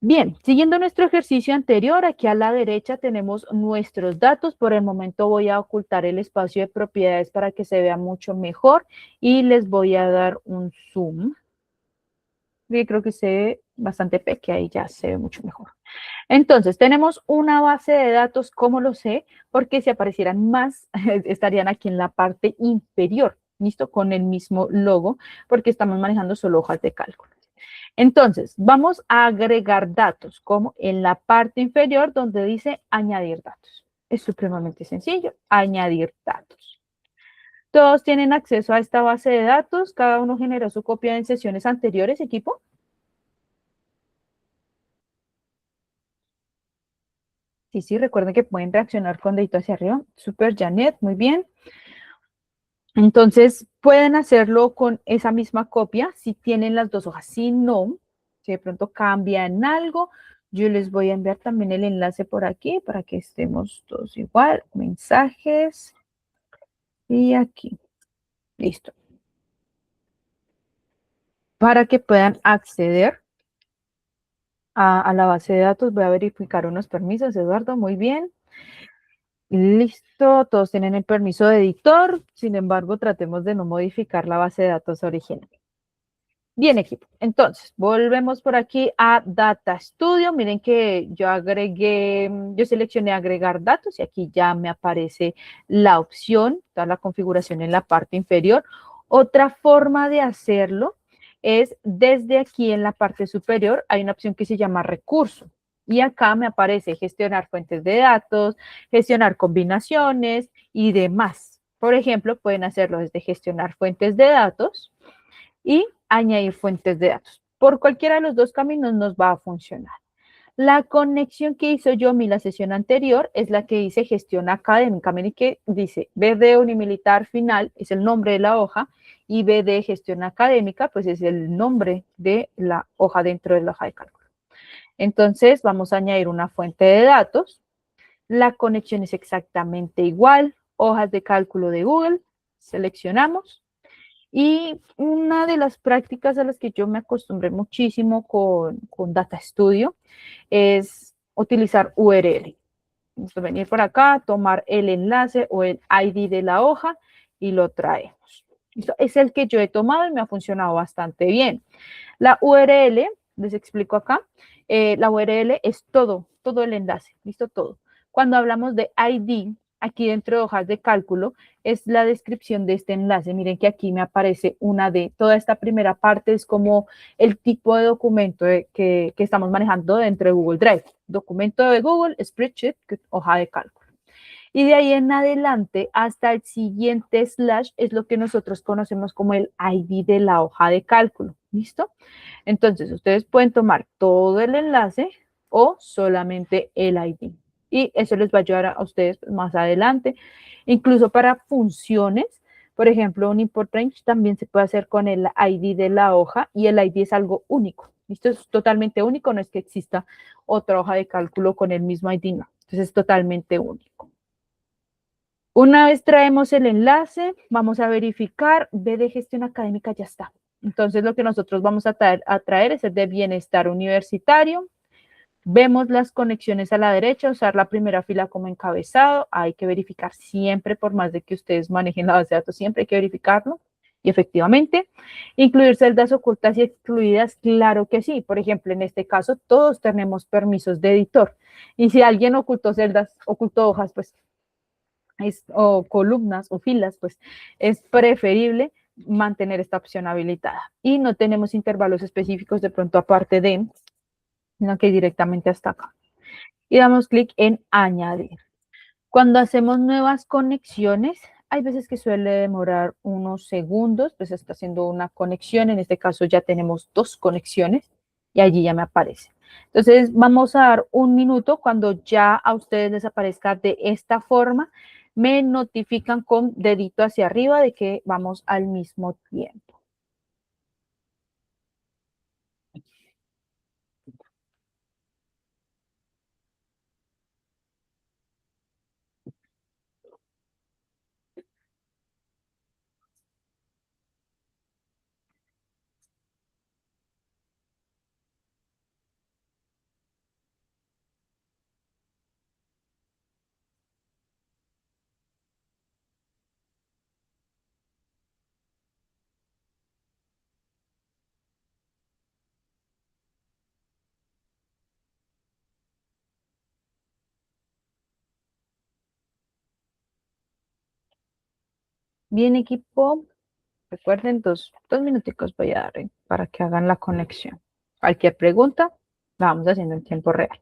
Bien, siguiendo nuestro ejercicio anterior, aquí a la derecha tenemos nuestros datos. Por el momento voy a ocultar el espacio de propiedades para que se vea mucho mejor y les voy a dar un zoom. Y creo que se ve bastante pequeña y ya se ve mucho mejor. Entonces, tenemos una base de datos, ¿cómo lo sé? Porque si aparecieran más, estarían aquí en la parte inferior, ¿listo? Con el mismo logo, porque estamos manejando solo hojas de cálculo. Entonces, vamos a agregar datos, como en la parte inferior donde dice añadir datos. Es supremamente sencillo, añadir datos. Todos tienen acceso a esta base de datos, cada uno generó su copia en sesiones anteriores, equipo. Sí, recuerden que pueden reaccionar con dedito hacia arriba. Super, Janet, muy bien. Entonces, pueden hacerlo con esa misma copia si tienen las dos hojas. Si no, si de pronto cambian algo, yo les voy a enviar también el enlace por aquí para que estemos todos igual. Mensajes. Y aquí. Listo. para que puedan acceder a la base de datos. Voy a verificar unos permisos, Eduardo, muy bien. Listo, todos tienen el permiso de editor, sin embargo, tratemos de no modificar la base de datos original. Bien, equipo. Entonces, volvemos por aquí a Data Studio. Miren que yo seleccioné agregar datos y aquí ya me aparece la opción, toda la configuración en la parte inferior. Otra forma de hacerlo es desde aquí en la parte superior, hay una opción que se llama recurso. Y acá me aparece gestionar fuentes de datos, gestionar combinaciones y demás. Por ejemplo, pueden hacerlo desde gestionar fuentes de datos y añadir fuentes de datos. Por cualquiera de los dos caminos nos va a funcionar. La conexión que hizo Yomi la sesión anterior es la que dice gestión académica. Miren que dice BD Unimilitar Final, es el nombre de la hoja, y BD Gestión Académica, pues es el nombre de la hoja dentro de la hoja de cálculo. Entonces vamos a añadir una fuente de datos. La conexión es exactamente igual. Hojas de cálculo de Google, seleccionamos. Y una de las prácticas a las que yo me acostumbré muchísimo con Data Studio es utilizar URL. Entonces, venir por acá, tomar el enlace o el ID de la hoja y lo traemos. Esto es el que yo he tomado y me ha funcionado bastante bien. La URL, les explico acá, la URL es todo el enlace, listo, todo. Cuando hablamos de ID, aquí dentro de hojas de cálculo, es la descripción de este enlace. Miren que aquí me aparece una de, toda esta primera parte es como el tipo de documento que estamos manejando dentro de Google Drive. Documento de Google, spreadsheet, hoja de cálculo. Y de ahí en adelante hasta el siguiente slash es lo que nosotros conocemos como el ID de la hoja de cálculo. ¿Listo? Entonces, ustedes pueden tomar todo el enlace o solamente el ID. Y eso les va a ayudar a ustedes más adelante. Incluso para funciones, por ejemplo, un import range también se puede hacer con el ID de la hoja y el ID es algo único. Esto es totalmente único, no es que exista otra hoja de cálculo con el mismo ID, no. Entonces es totalmente único. Una vez traemos el enlace, vamos a verificar, B de gestión académica ya está. Entonces lo que nosotros vamos a traer es el de bienestar universitario. Vemos las conexiones a la derecha, usar la primera fila como encabezado. Hay que verificar siempre, por más de que ustedes manejen la base de datos, siempre hay que verificarlo. Y efectivamente, incluir celdas ocultas y excluidas, claro que sí. Por ejemplo, en este caso, todos tenemos permisos de editor. Y si alguien ocultó celdas, ocultó hojas, pues o columnas o filas, pues es preferible mantener esta opción habilitada. Y no tenemos intervalos específicos de pronto aparte de, sino que directamente hasta acá. Y damos clic en añadir. Cuando hacemos nuevas conexiones, hay veces que suele demorar unos segundos, pues está haciendo una conexión, en este caso ya tenemos dos conexiones y allí ya me aparece. Entonces vamos a dar un minuto, cuando ya a ustedes les aparezca de esta forma, me notifican con dedito hacia arriba de que vamos al mismo tiempo. Bien, equipo, recuerden, dos minuticos voy a dar para que hagan la conexión. Cualquier pregunta, la vamos haciendo en tiempo real.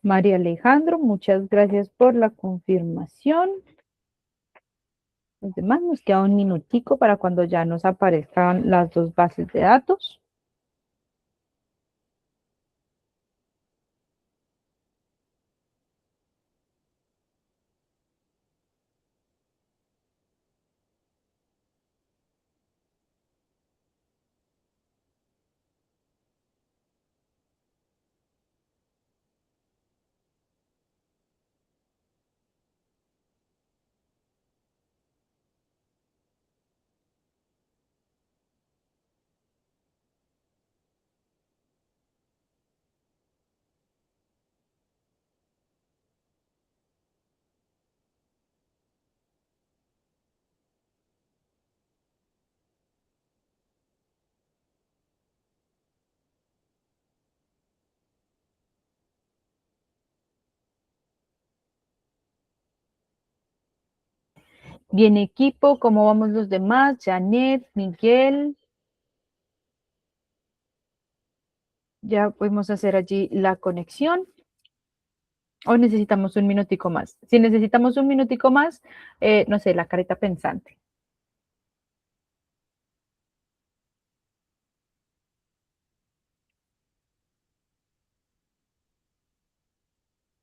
María Alejandro, muchas gracias por la confirmación. Los demás nos queda un minutico para cuando ya nos aparezcan las dos bases de datos. Bien, equipo, ¿cómo vamos los demás? Janet, Miguel. Ya podemos hacer allí la conexión. ¿O necesitamos un minutico más? Si necesitamos un minutico más, no sé, la carita pensante.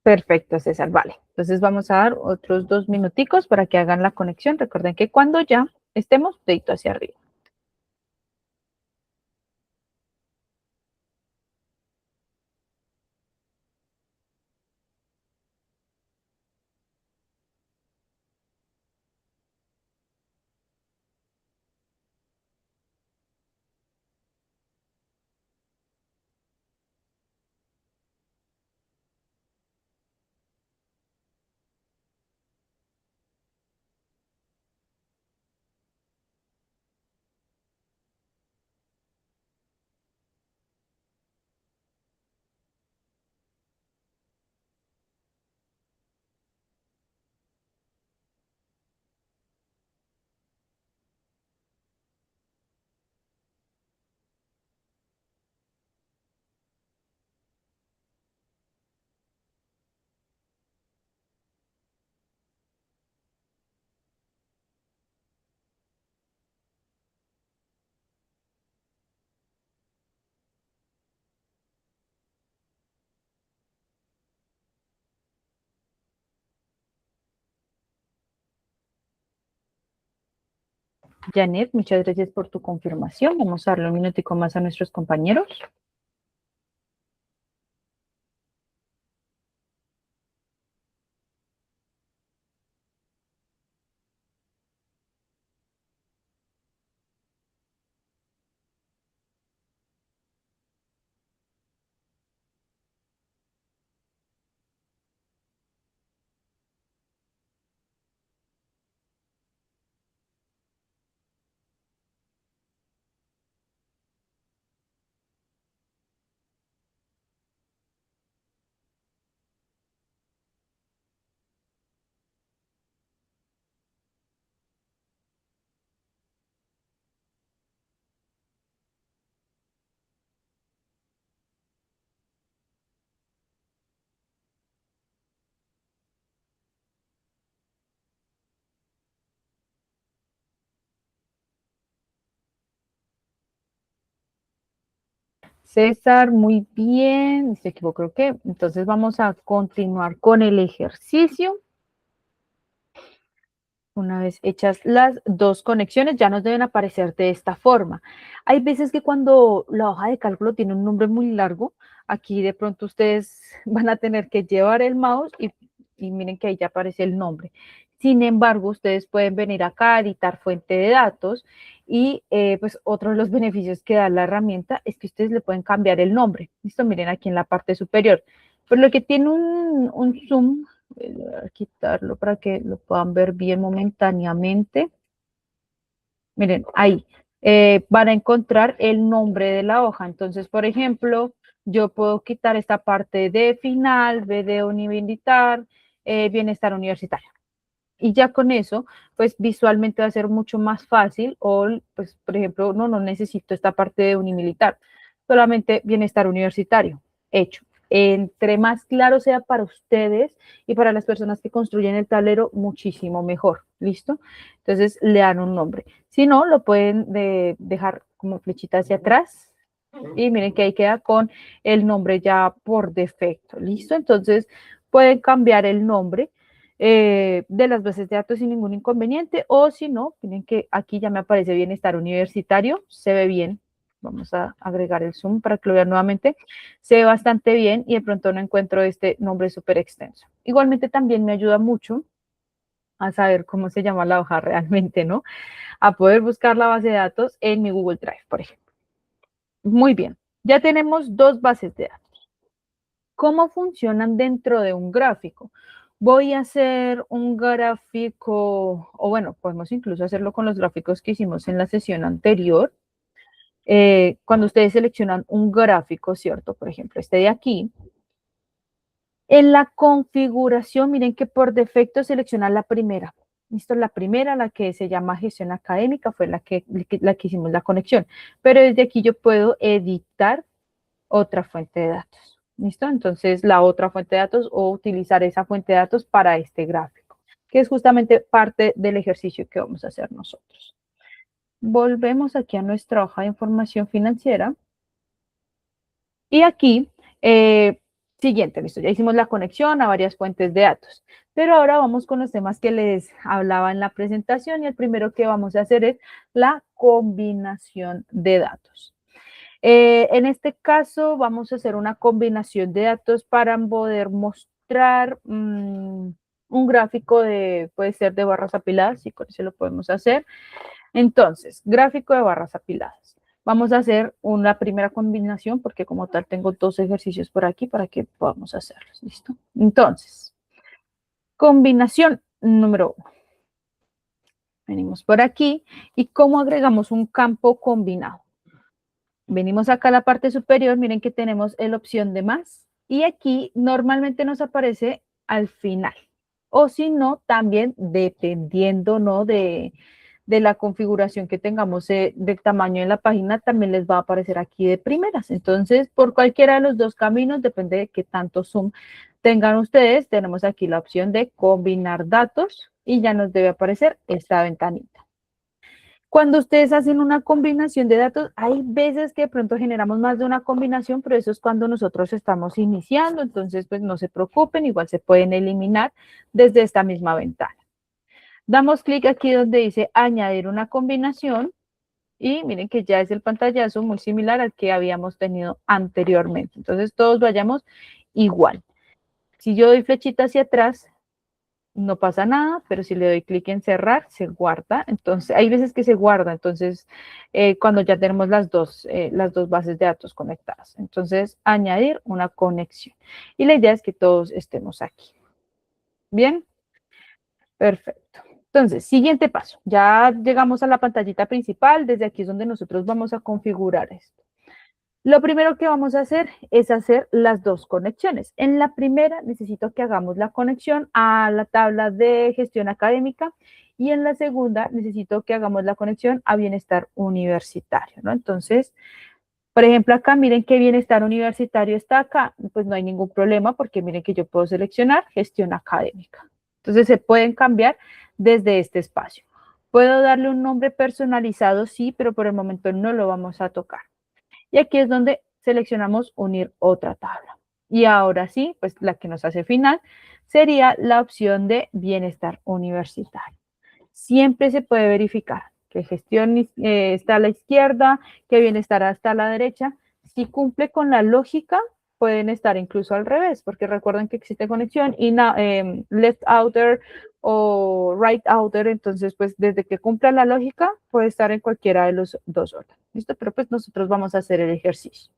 Perfecto, César, vale. Entonces vamos a dar otros 2 minuticos para que hagan la conexión. Recuerden que cuando ya estemos, dedito hacia arriba. Janet, muchas gracias por tu confirmación. Vamos a darle un minutico más a nuestros compañeros. César, muy bien. Se equivocó, creo que. Entonces vamos a continuar con el ejercicio. Una vez hechas las dos conexiones, ya nos deben aparecer de esta forma. Hay veces que cuando la hoja de cálculo tiene un nombre muy largo, aquí de pronto ustedes van a tener que llevar el mouse y miren que ahí ya aparece el nombre. Sin embargo, ustedes pueden venir acá a editar fuente de datos y pues otro de los beneficios que da la herramienta es que ustedes le pueden cambiar el nombre. Listo, miren aquí en la parte superior. Por lo que tiene un zoom. Voy a quitarlo para que lo puedan ver bien momentáneamente. Miren, ahí van a encontrar el nombre de la hoja. Entonces, por ejemplo, yo puedo quitar esta parte de final, B de militar, bienestar universitario. Y ya con eso, pues visualmente va a ser mucho más fácil o, pues, por ejemplo, no necesito esta parte de unimilitar, solamente bienestar universitario, hecho. Entre más claro sea para ustedes y para las personas que construyen el tablero, muchísimo mejor. ¿Listo? Entonces le dan un nombre. Si no, lo pueden dejar como flechita hacia atrás. Y miren que ahí queda con el nombre ya por defecto. ¿Listo? Entonces pueden cambiar el nombre de las bases de datos sin ningún inconveniente. O si no, miren que aquí ya me aparece bienestar universitario. Se ve bien. Vamos a agregar el zoom para que lo vean nuevamente. Se ve bastante bien y de pronto no encuentro este nombre súper extenso. Igualmente también me ayuda mucho a saber cómo se llama la hoja realmente, ¿no? A poder buscar la base de datos en mi Google Drive, por ejemplo. Muy bien, ya tenemos dos bases de datos. ¿Cómo funcionan dentro de un gráfico? Voy a hacer un gráfico, o bueno, podemos incluso hacerlo con los gráficos que hicimos en la sesión anterior. Cuando ustedes seleccionan un gráfico, ¿cierto? Por ejemplo, este de aquí. En la configuración, miren que por defecto selecciona la primera. Listo, la primera, la que se llama gestión académica, fue la que hicimos la conexión. Pero desde aquí yo puedo editar otra fuente de datos. ¿Listo? Entonces, la otra fuente de datos o utilizar esa fuente de datos para este gráfico, que es justamente parte del ejercicio que vamos a hacer nosotros. Volvemos aquí a nuestra hoja de información financiera. Y aquí, siguiente, listo, ya hicimos la conexión a varias fuentes de datos. Pero ahora vamos con los temas que les hablaba en la presentación y el primero que vamos a hacer es la combinación de datos. En este caso vamos a hacer una combinación de datos para poder mostrar un gráfico puede ser de barras apiladas, y con eso lo podemos hacer. Entonces, gráfico de barras apiladas. Vamos a hacer una primera combinación porque como tal tengo dos ejercicios por aquí para que podamos hacerlos. ¿Listo? Entonces, combinación número 1. Venimos por aquí y ¿cómo agregamos un campo combinado? Venimos acá a la parte superior, miren que tenemos la opción de más y aquí normalmente nos aparece al final. O si no, también dependiendo, ¿no? de la configuración que tengamos del tamaño de la página, también les va a aparecer aquí de primeras. Entonces, por cualquiera de los dos caminos, depende de qué tanto zoom tengan ustedes, tenemos aquí la opción de combinar datos y ya nos debe aparecer esta ventanita. Cuando ustedes hacen una combinación de datos, hay veces que de pronto generamos más de una combinación, pero eso es cuando nosotros estamos iniciando, entonces pues no se preocupen, igual se pueden eliminar desde esta misma ventana. Damos clic aquí donde dice añadir una combinación y miren que ya es el pantallazo muy similar al que habíamos tenido anteriormente. Entonces todos vayamos igual. Si yo doy flechita hacia atrás, no pasa nada, pero si le doy clic en cerrar, se guarda. Entonces, hay veces que se guarda, entonces, cuando ya tenemos las dos bases de datos conectadas. Entonces, añadir una conexión. Y la idea es que todos estemos aquí. ¿Bien? Perfecto. Entonces, siguiente paso. Ya llegamos a la pantallita principal. Desde aquí es donde nosotros vamos a configurar esto. Lo primero que vamos a hacer es hacer las dos conexiones. En la primera necesito que hagamos la conexión a la tabla de gestión académica y en la segunda necesito que hagamos la conexión a bienestar universitario, ¿no? Entonces, por ejemplo, acá miren que bienestar universitario está acá, pues no hay ningún problema porque miren que yo puedo seleccionar gestión académica. Entonces, se pueden cambiar desde este espacio. Puedo darle un nombre personalizado, sí, pero por el momento no lo vamos a tocar. Y aquí es donde seleccionamos unir otra tabla. Y ahora sí, pues la que nos hace final sería la opción de bienestar universitario. Siempre se puede verificar que gestión está a la izquierda, que bienestar está a la derecha. Si cumple con la lógica, pueden estar incluso al revés, porque recuerden que existe conexión y left outer o right outer, entonces pues desde que cumpla la lógica puede estar en cualquiera de los dos órdenes. ¿Listo? Pero pues nosotros vamos a hacer el ejercicio.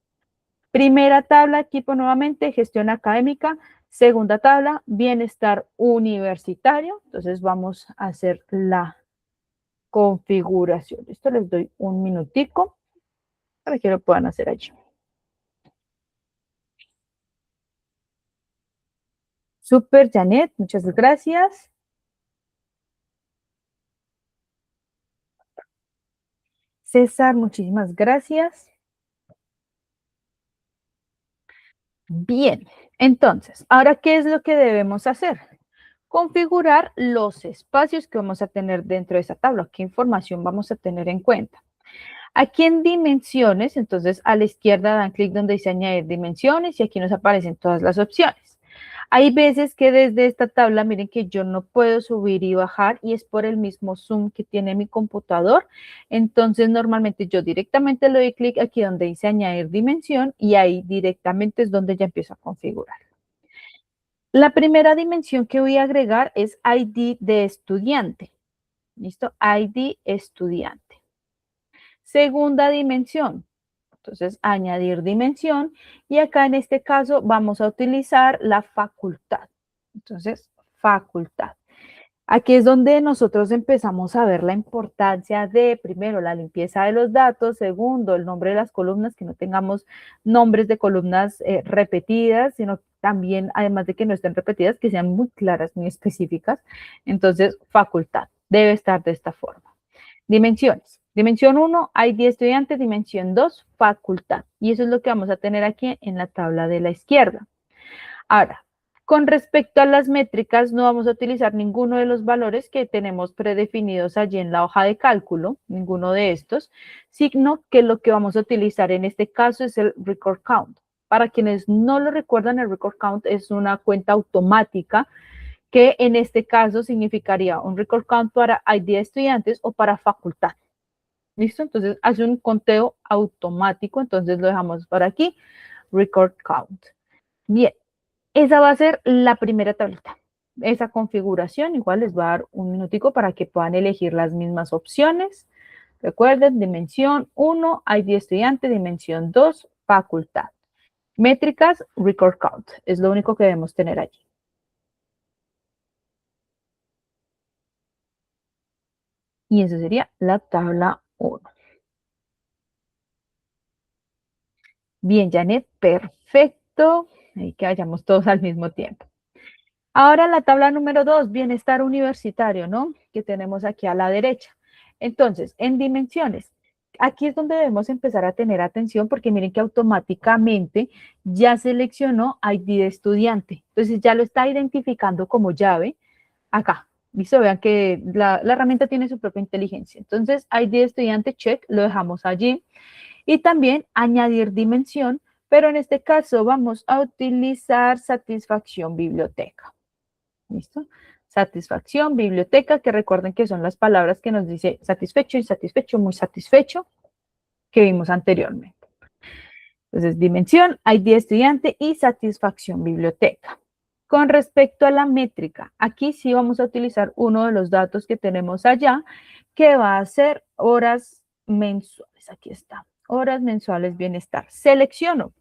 Primera tabla, equipo nuevamente, gestión académica. Segunda tabla, bienestar universitario. Entonces vamos a hacer la configuración. Esto les doy un minutico para que lo puedan hacer allí. Super, Janet, muchas gracias. César, muchísimas gracias. Bien, entonces, ahora, ¿qué es lo que debemos hacer? Configurar los espacios que vamos a tener dentro de esa tabla, qué información vamos a tener en cuenta. Aquí en dimensiones, entonces a la izquierda dan clic donde dice añadir dimensiones y aquí nos aparecen todas las opciones. Hay veces que desde esta tabla, miren que yo no puedo subir y bajar y es por el mismo zoom que tiene mi computador. Entonces normalmente yo directamente le doy clic aquí donde dice añadir dimensión y ahí directamente es donde ya empiezo a configurar. La primera dimensión que voy a agregar es ID de estudiante. ¿Listo? ID estudiante. Segunda dimensión. Entonces, añadir dimensión y acá en este caso vamos a utilizar la facultad. Entonces, facultad. Aquí es donde nosotros empezamos a ver la importancia de, primero, la limpieza de los datos, segundo, el nombre de las columnas, que no tengamos nombres de columnas repetidas, sino también, además de que no estén repetidas, que sean muy claras, muy específicas. Entonces, facultad debe estar de esta forma. Dimensiones. Dimensión 1, ID estudiante. Dimensión 2, facultad. Y eso es lo que vamos a tener aquí en la tabla de la izquierda. Ahora, con respecto a las métricas, no vamos a utilizar ninguno de los valores que tenemos predefinidos allí en la hoja de cálculo, ninguno de estos, sino que lo que vamos a utilizar en este caso es el record count. Para quienes no lo recuerdan, el record count es una cuenta automática que en este caso significaría un record count para ID de estudiantes o para facultad. ¿Listo? Entonces hace un conteo automático, entonces lo dejamos por aquí, record count. Bien, esa va a ser la primera tablita. Esa configuración, igual les va a dar un minutico para que puedan elegir las mismas opciones. Recuerden, dimensión 1, ID estudiante, dimensión 2, facultad. Métricas, record count. Es lo único que debemos tener allí. Y esa sería la tabla 1. Bien, Janet, perfecto. Ahí que vayamos todos al mismo tiempo. Ahora la tabla número 2, bienestar universitario, ¿no? Que tenemos aquí a la derecha. Entonces, en dimensiones, aquí es donde debemos empezar a tener atención porque miren que automáticamente ya seleccionó ID de estudiante. Entonces ya lo está identificando como llave acá. ¿Listo? Vean que la herramienta tiene su propia inteligencia. Entonces, ID de estudiante, check, lo dejamos allí. Y también añadir dimensión, pero en este caso vamos a utilizar satisfacción biblioteca. ¿Listo? Satisfacción, biblioteca, que recuerden que son las palabras que nos dice satisfecho, insatisfecho, muy satisfecho, que vimos anteriormente. Entonces, dimensión, ID estudiante y satisfacción biblioteca. Con respecto a la métrica, aquí sí vamos a utilizar uno de los datos que tenemos allá, que va a ser horas mensuales. Aquí está, horas mensuales bienestar. Selecciono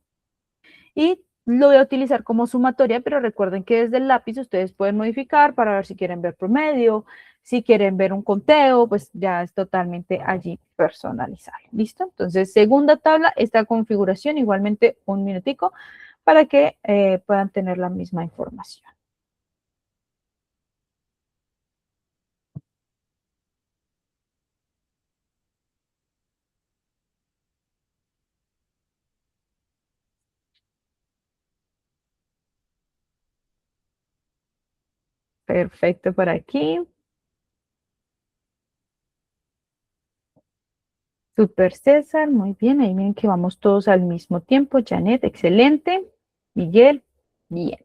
y lo voy a utilizar como sumatoria, pero recuerden que desde el lápiz ustedes pueden modificar para ver si quieren ver promedio, si quieren ver un conteo, pues ya es totalmente allí personalizable. ¿Listo? Entonces, segunda tabla, esta configuración, igualmente un minutico para que puedan tener la misma información. Perfecto por aquí. Super César, muy bien. Ahí miren que vamos todos al mismo tiempo. Janet, excelente. Miguel, bien.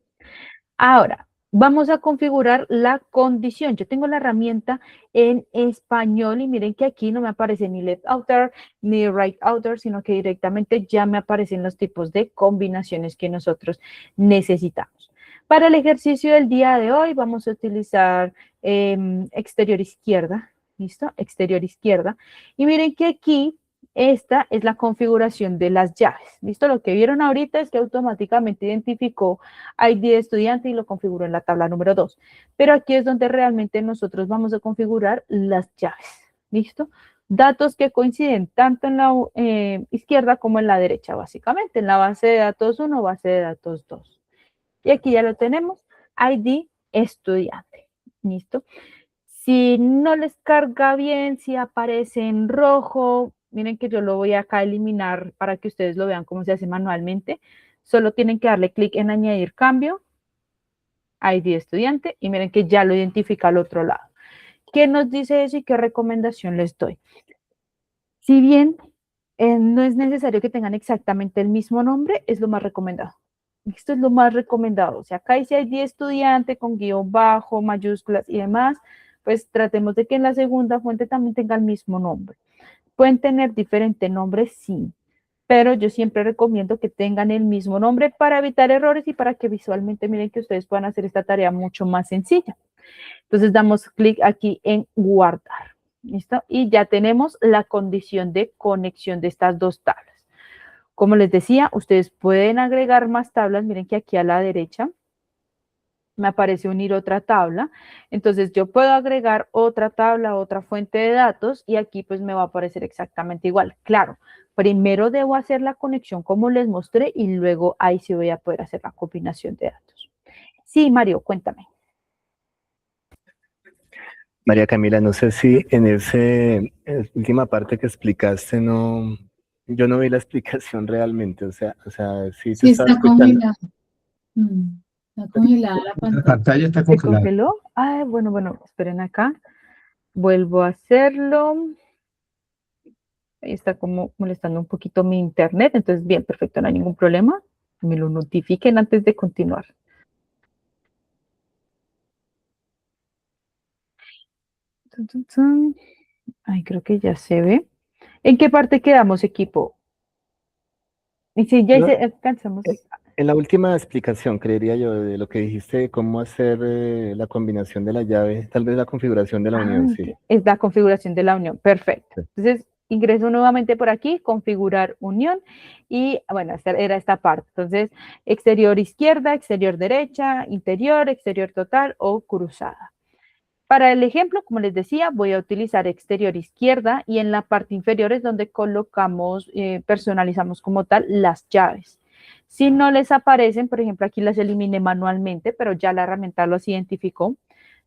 Ahora, vamos a configurar la condición. Yo tengo la herramienta en español y miren que aquí no me aparece ni left outer ni right outer, sino que directamente ya me aparecen los tipos de combinaciones que nosotros necesitamos. Para el ejercicio del día de hoy vamos a utilizar exterior izquierda. ¿Listo? Exterior izquierda. Y miren que aquí esta es la configuración de las llaves. ¿Listo? Lo que vieron ahorita es que automáticamente identificó ID de estudiante y lo configuró en la tabla número 2. Pero aquí es donde realmente nosotros vamos a configurar las llaves. ¿Listo? Datos que coinciden tanto en la izquierda como en la derecha, básicamente. En la base de datos 1, base de datos 2. Y aquí ya lo tenemos, ID estudiante. ¿Listo? Si no les carga bien, si aparece en rojo, miren que yo lo voy acá a eliminar para que ustedes lo vean cómo se hace manualmente. Solo tienen que darle clic en añadir cambio, ID estudiante, y miren que ya lo identifica al otro lado. ¿Qué nos dice eso y qué recomendación les doy? Si bien no es necesario que tengan exactamente el mismo nombre, es lo más recomendado. Esto es lo más recomendado. O sea, acá dice ID estudiante con guión bajo, mayúsculas y demás, pues tratemos de que en la segunda fuente también tenga el mismo nombre. Pueden tener diferente nombre, sí, pero yo siempre recomiendo que tengan el mismo nombre para evitar errores y para que visualmente miren que ustedes puedan hacer esta tarea mucho más sencilla. Entonces damos clic aquí en guardar. ¿Listo? Y ya tenemos la condición de conexión de estas dos tablas. Como les decía, ustedes pueden agregar más tablas. Miren que aquí a la derecha me aparece unir otra tabla. Entonces yo puedo agregar otra tabla, otra fuente de datos y aquí pues me va a aparecer exactamente igual. Claro, primero debo hacer la conexión como les mostré y luego ahí sí voy a poder hacer la combinación de datos. Sí, Mario, cuéntame. María Camila, no sé si en última parte que explicaste, no, yo no vi la explicación realmente, o sea, sí te Sí, estaba está escuchando. congelada. Está congelada la La pantalla. pantalla está ¿Se congelada. congeló? Ah, bueno, esperen acá. Vuelvo a hacerlo. Ahí está como molestando un poquito mi internet. Entonces, bien, perfecto, no hay ningún problema. Me lo notifiquen antes de continuar. Tun, tun, tun. Ay, creo que ya se ve. ¿En qué parte quedamos, equipo? Y si ya No, alcanzamos. en la última explicación, creería yo, de lo que dijiste de cómo hacer la combinación de la llave, tal vez la configuración de la unión, sí. Ok, es la configuración de la unión. Perfecto. Entonces, ingreso nuevamente por aquí, configurar unión. Y bueno, era esta parte. Entonces, exterior izquierda, exterior derecha, interior, exterior total o cruzada. Para el ejemplo, como les decía, voy a utilizar exterior izquierda y en la parte inferior es donde colocamos, personalizamos como tal las llaves. Si no les aparecen, por ejemplo, aquí las eliminé manualmente, pero ya la herramienta los identificó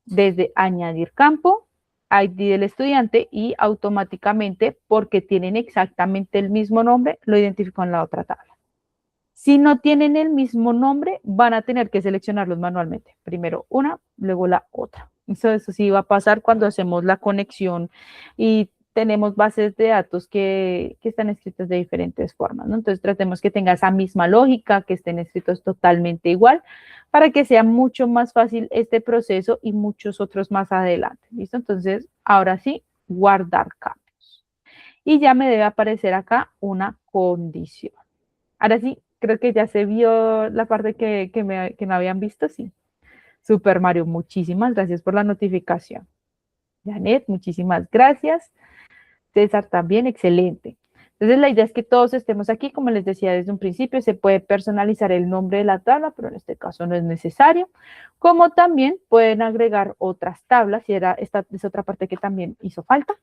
desde añadir campo, ID del estudiante y automáticamente, porque tienen exactamente el mismo nombre, lo identificó en la otra tabla. Si no tienen el mismo nombre, van a tener que seleccionarlos manualmente. Primero una, luego la otra. Eso sí va a pasar cuando hacemos la conexión y tenemos bases de datos que están escritas de diferentes formas, ¿no? Entonces tratemos que tenga esa misma lógica, que estén escritos totalmente igual, para que sea mucho más fácil este proceso y muchos otros más adelante. ¿Listo? Entonces, ahora sí, guardar cambios. Y ya me debe aparecer acá una condición. Ahora sí, creo que ya se vio la parte que me habían visto, sí. Super Mario, muchísimas gracias por la notificación. Janet, muchísimas gracias. César también, excelente. Entonces la idea es que todos estemos aquí, como les decía desde un principio, se puede personalizar el nombre de la tabla, pero en este caso no es necesario, como también pueden agregar otras tablas, y esta es otra parte que también hizo falta,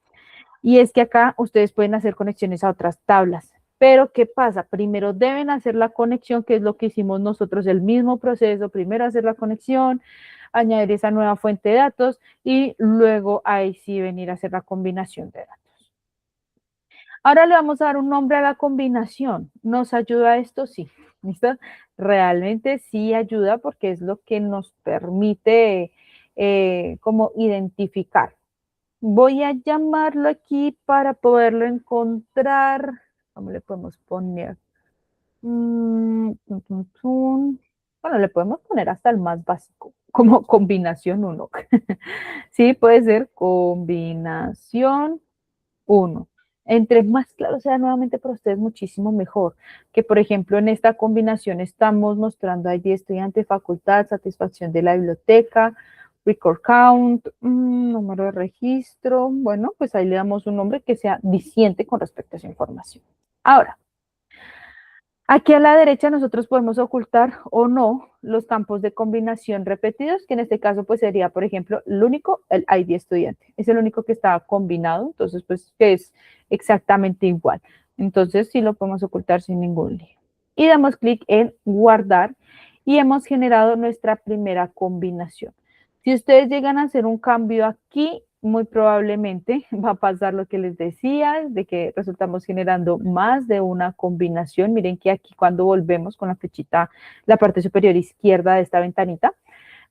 y es que acá ustedes pueden hacer conexiones a otras tablas. Pero, ¿qué pasa? Primero deben hacer la conexión, que es lo que hicimos nosotros, el mismo proceso. Primero hacer la conexión, añadir esa nueva fuente de datos y luego ahí sí venir a hacer la combinación de datos. Ahora le vamos a dar un nombre a la combinación. ¿Nos ayuda esto? Sí. ¿Listo? Realmente sí ayuda porque es lo que nos permite como identificar. Voy a llamarlo aquí para poderlo encontrar. ¿Cómo le podemos poner? Bueno, le podemos poner hasta el más básico, como combinación 1. Sí, puede ser combinación 1. Entre más claro sea nuevamente para ustedes, muchísimo mejor. Que, por ejemplo, en esta combinación estamos mostrando ID estudiante, facultad, satisfacción de la biblioteca, record count, número de registro. Bueno, pues ahí le damos un nombre que sea diciente con respecto a esa información. Ahora, aquí a la derecha nosotros podemos ocultar o no los campos de combinación repetidos, que en este caso pues sería, por ejemplo, el único, el ID estudiante. Es el único que está combinado, entonces pues que es exactamente igual. Entonces sí lo podemos ocultar sin ningún lío. Y damos clic en guardar y hemos generado nuestra primera combinación. Si ustedes llegan a hacer un cambio aquí, muy probablemente va a pasar lo que les decía, de que resultamos generando más de una combinación. Miren que aquí cuando volvemos con la flechita, la parte superior izquierda de esta ventanita,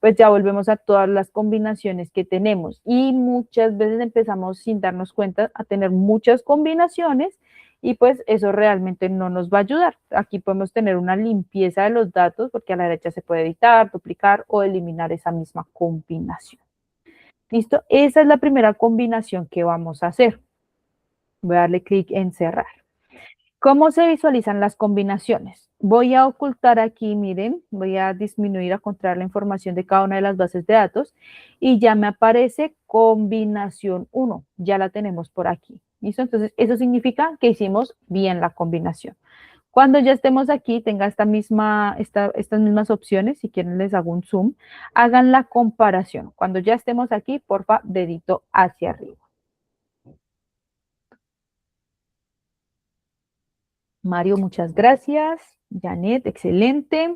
pues ya volvemos a todas las combinaciones que tenemos y muchas veces empezamos sin darnos cuenta a tener muchas combinaciones y pues eso realmente no nos va a ayudar. Aquí podemos tener una limpieza de los datos porque a la derecha se puede editar, duplicar o eliminar esa misma combinación. ¿Listo? Esa es la primera combinación que vamos a hacer. Voy a darle clic en cerrar. ¿Cómo se visualizan las combinaciones? Voy a ocultar aquí, miren, voy a disminuir, a contraer la información de cada una de las bases de datos y ya me aparece combinación 1, ya la tenemos por aquí. ¿Listo? Entonces, eso significa que hicimos bien la combinación. Cuando ya estemos aquí, tenga estas mismas opciones, si quieren les hago un zoom, hagan la comparación. Cuando ya estemos aquí, porfa, dedito hacia arriba. Mario, muchas gracias. Janet, excelente.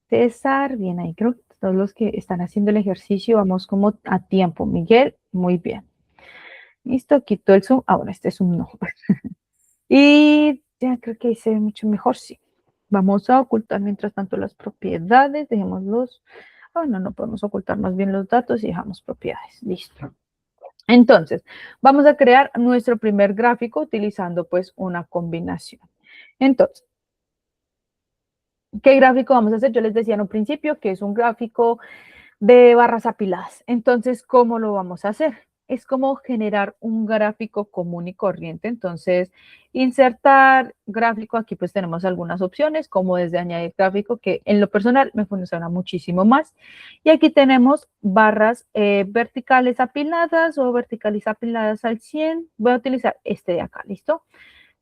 César, bien ahí, creo que todos los que están haciendo el ejercicio vamos como a tiempo. Miguel, muy bien. Listo, quito el zoom. Ahora este zoom no. Y ya creo que ahí se ve mucho mejor, sí. Vamos a ocultar mientras tanto las propiedades. Dejémoslos. Bueno, no podemos ocultar más bien los datos y dejamos propiedades. Listo. Entonces, vamos a crear nuestro primer gráfico utilizando pues una combinación. Entonces, ¿qué gráfico vamos a hacer? Yo les decía en un principio que es un gráfico de barras apiladas. Entonces, ¿cómo lo vamos a hacer? Es como generar un gráfico común y corriente. Entonces, insertar gráfico, aquí pues tenemos algunas opciones, como desde añadir gráfico, que en lo personal me funciona muchísimo más. Y aquí tenemos barras verticales apiladas o verticales apiladas al 100. Voy a utilizar este de acá, ¿listo?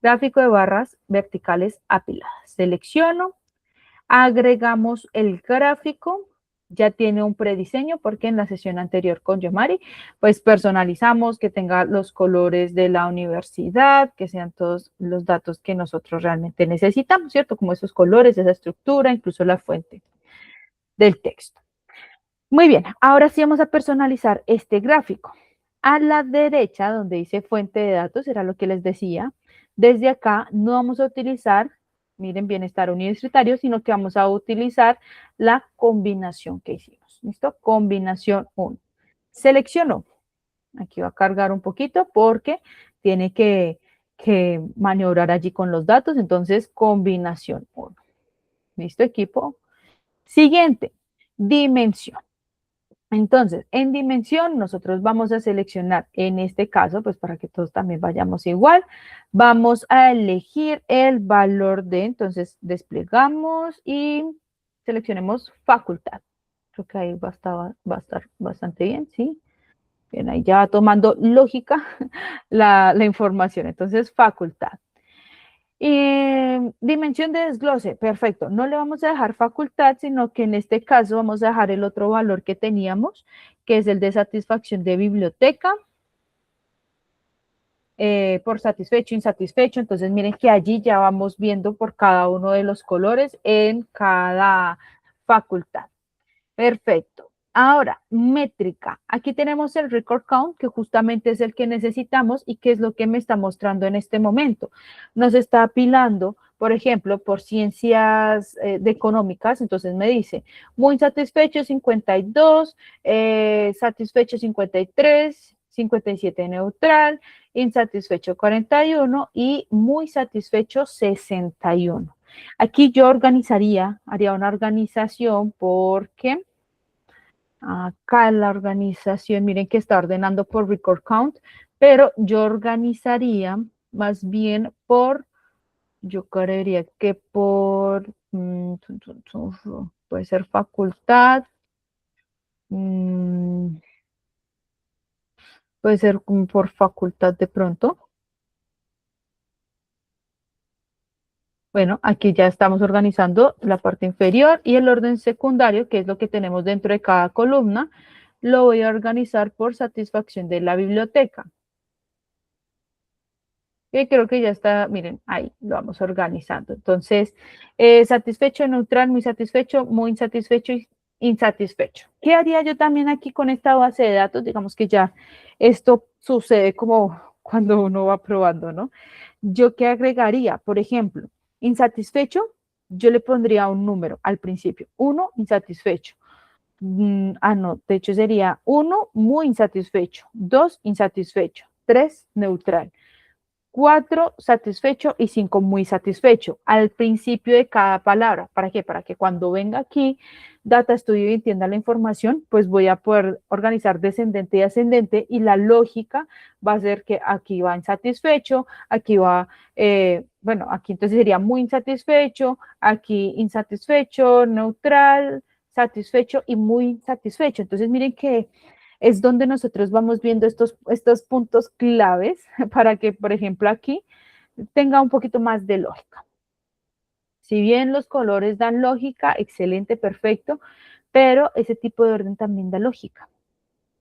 Gráfico de barras verticales apiladas. Selecciono, agregamos el gráfico. Ya tiene un prediseño porque en la sesión anterior con Yomari, pues personalizamos que tenga los colores de la universidad, que sean todos los datos que nosotros realmente necesitamos, ¿cierto? Como esos colores, esa estructura, incluso la fuente del texto. Muy bien, ahora sí vamos a personalizar este gráfico. A la derecha, donde dice fuente de datos, era lo que les decía, desde acá no vamos a utilizar, miren, bienestar universitario, sino que vamos a utilizar la combinación que hicimos. ¿Listo? Combinación 1. Selecciono. Aquí va a cargar un poquito porque tiene que maniobrar allí con los datos. Entonces, combinación 1. ¿Listo, equipo? Siguiente, dimensión. Entonces, en dimensión, nosotros vamos a seleccionar, en este caso, pues para que todos también vayamos igual, vamos a elegir el valor de, entonces, desplegamos y seleccionemos facultad. Creo que ahí va a estar bastante bien, ¿sí? Bien, ahí ya va tomando lógica la información. Entonces, facultad. Dimensión de desglose, perfecto. No le vamos a dejar facultad, sino que en este caso vamos a dejar el otro valor que teníamos, que es el de satisfacción de biblioteca, por satisfecho, insatisfecho. Entonces miren que allí ya vamos viendo por cada uno de los colores en cada facultad. Perfecto. Ahora, métrica. Aquí tenemos el record count, que justamente es el que necesitamos y que es lo que me está mostrando en este momento. Nos está apilando, por ejemplo, por ciencias de económicas. Entonces me dice, muy satisfecho 52, satisfecho 53, 57 neutral, insatisfecho 41 y muy satisfecho 61. Aquí yo haría una organización porque acá en la organización, miren que está ordenando por record count, pero yo organizaría más bien por, yo creería que por, puede ser facultad, puede ser por facultad de pronto. Bueno, aquí ya estamos organizando la parte inferior y el orden secundario, que es lo que tenemos dentro de cada columna, lo voy a organizar por satisfacción de la biblioteca. Y creo que ya está, miren, ahí lo vamos organizando. Entonces, satisfecho, neutral, muy satisfecho, muy insatisfecho insatisfecho. ¿Qué haría yo también aquí con esta base de datos? Digamos que ya esto sucede como cuando uno va probando, ¿no? ¿Yo qué agregaría? Por ejemplo, insatisfecho, yo le pondría un número al principio. 1, insatisfecho. No, de hecho sería 1, muy insatisfecho. 2, insatisfecho. 3, neutral. 4, satisfecho y 5, muy satisfecho al principio de cada palabra. ¿Para qué? Para que cuando venga aquí Data Studio y entienda la información, pues voy a poder organizar descendente y ascendente y la lógica va a ser que aquí va insatisfecho, aquí va, bueno, aquí entonces sería muy insatisfecho, aquí insatisfecho, neutral, satisfecho y muy insatisfecho. Entonces miren que es donde nosotros vamos viendo estos puntos claves para que, por ejemplo, aquí tenga un poquito más de lógica. Si bien los colores dan lógica, excelente, perfecto, pero ese tipo de orden también da lógica.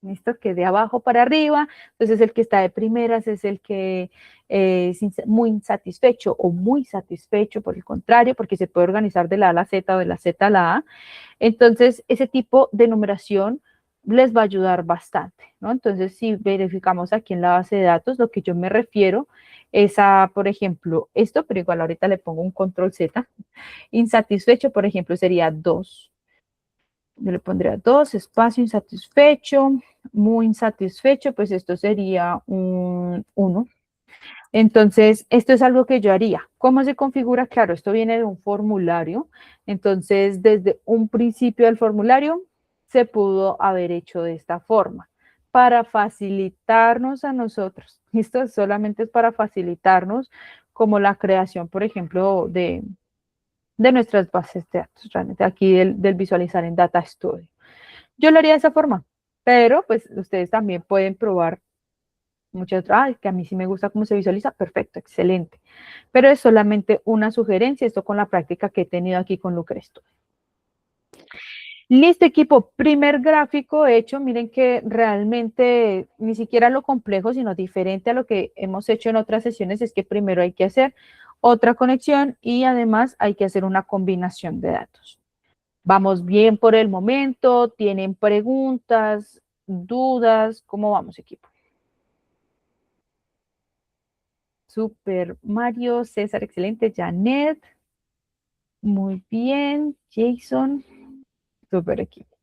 ¿Listo? Que de abajo para arriba, entonces el que está de primeras es el que es muy insatisfecho o muy satisfecho, por el contrario, porque se puede organizar de la A a la Z o de la Z a la A. Entonces, ese tipo de numeración les va a ayudar bastante, ¿no? Entonces, si verificamos aquí en la base de datos, lo que yo me refiero es a, por ejemplo, esto, pero igual ahorita le pongo un control Z. Insatisfecho, por ejemplo, sería 2. Yo le pondría 2, espacio insatisfecho, muy insatisfecho, pues esto sería un 1. Entonces, esto es algo que yo haría. ¿Cómo se configura? Claro, esto viene de un formulario. Entonces, desde un principio del formulario se pudo haber hecho de esta forma para facilitarnos a nosotros. Esto solamente es para facilitarnos como la creación, por ejemplo, de nuestras bases de datos, realmente aquí del visualizar en Data Studio. Yo lo haría de esa forma, pero pues ustedes también pueden probar muchas otras, que a mí sí me gusta cómo se visualiza, perfecto, excelente. Pero es solamente una sugerencia, esto con la práctica que he tenido aquí con Lucre Studio. Listo, equipo, primer gráfico hecho, miren que realmente ni siquiera lo complejo, sino diferente a lo que hemos hecho en otras sesiones, es que primero hay que hacer otra conexión y además hay que hacer una combinación de datos. ¿Vamos bien por el momento? ¿Tienen preguntas, dudas? ¿Cómo vamos, equipo? Super Mario, César, excelente. Janet, muy bien. Jason, super equipo.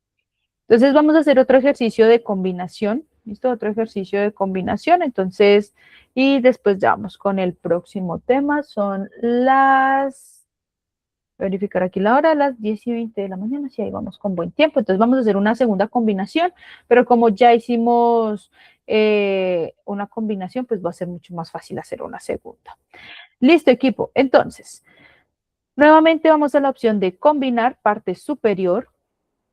Entonces vamos a hacer otro ejercicio de combinación. ¿Listo? Otro ejercicio de combinación. Entonces, y después ya vamos con el próximo tema. Son verificar aquí la hora, las 10:20 de la mañana. Sí, ahí vamos con buen tiempo. Entonces vamos a hacer una segunda combinación, pero como ya hicimos una combinación, pues va a ser mucho más fácil hacer una segunda. Listo, equipo. Entonces, nuevamente vamos a la opción de combinar parte superior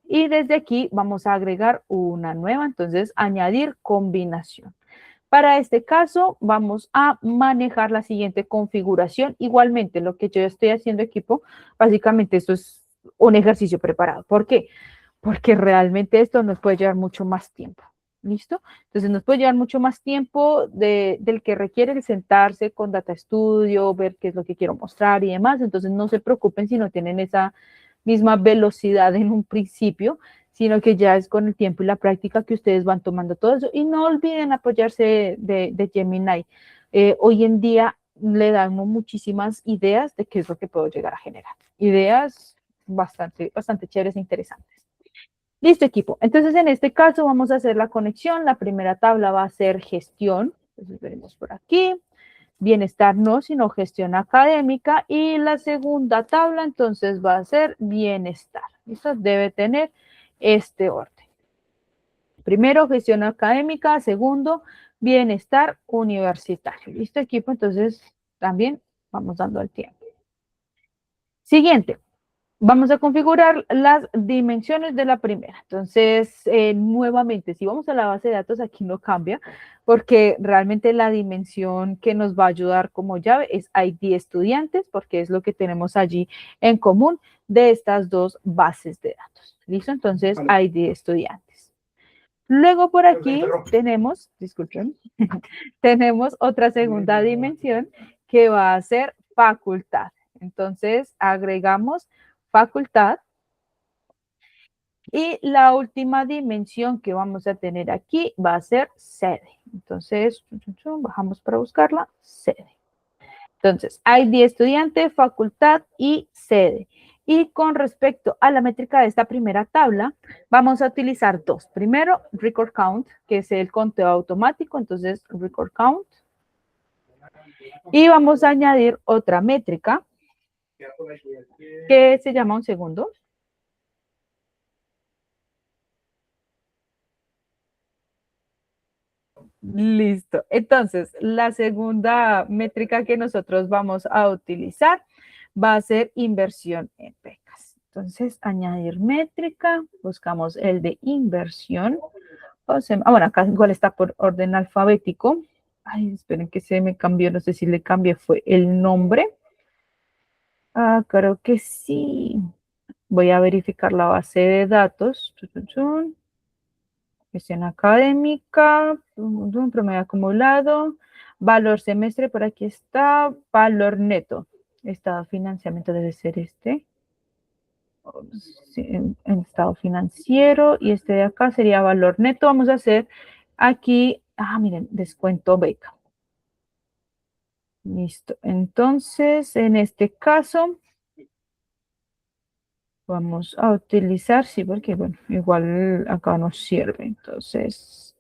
y desde aquí vamos a agregar una nueva, entonces añadir combinación. Para este caso vamos a manejar la siguiente configuración. Igualmente, lo que yo estoy haciendo, equipo, básicamente esto es un ejercicio preparado. ¿Por qué? Porque realmente esto nos puede llevar mucho más tiempo. ¿Listo? Entonces nos puede llevar mucho más tiempo del que requiere el sentarse con Data Studio, ver qué es lo que quiero mostrar y demás. Entonces no se preocupen si no tienen esa misma velocidad en un principio, sino que ya es con el tiempo y la práctica que ustedes van tomando todo eso. Y no olviden apoyarse de Gemini. Hoy en día le dan muchísimas ideas de qué es lo que puedo llegar a generar. Ideas bastante chéveres e interesantes. Listo, equipo. Entonces, en este caso vamos a hacer la conexión. La primera tabla va a ser gestión. Entonces, veremos por aquí. Bienestar no, sino gestión académica. Y la segunda tabla, entonces, va a ser bienestar. Eso debe tener este orden. Primero, gestión académica. Segundo, bienestar universitario. ¿Listo, equipo? Entonces, también vamos dando el tiempo. Siguiente. Vamos a configurar las dimensiones de la primera. Entonces, nuevamente, si vamos a la base de datos, aquí no cambia, porque realmente la dimensión que nos va a ayudar como llave es ID estudiantes, porque es lo que tenemos allí en común de estas dos bases de datos. ¿Listo? Entonces, ID estudiantes. Luego por aquí tenemos, disculpen, tenemos otra segunda dimensión que va a ser facultad. Entonces, agregamos facultad Y la última dimensión que vamos a tener aquí va a ser sede. Entonces, bajamos para buscarla, sede. Entonces, ID estudiante, facultad y sede. Y con respecto a la métrica de esta primera tabla, vamos a utilizar dos. Primero, record count, que es el conteo automático. Entonces, record count. Y vamos a añadir otra métrica que se llama, un segundo. Listo. Entonces, la segunda métrica que nosotros vamos a utilizar va a ser inversión en becas. Entonces, añadir métrica, buscamos el de inversión. Bueno, acá igual está por orden alfabético. Ay, esperen que se me cambió, no sé si le cambié, fue el nombre. Ah, creo que sí. Voy a verificar la base de datos. Gestión académica, promedio acumulado, valor semestre, por aquí está, valor neto. Estado de financiamiento debe ser este. Sí, en estado financiero, y este de acá sería valor neto. Vamos a hacer aquí, miren, descuento beca. Listo. Entonces, en este caso, vamos a utilizar, sí, porque bueno, igual acá nos sirve. Entonces,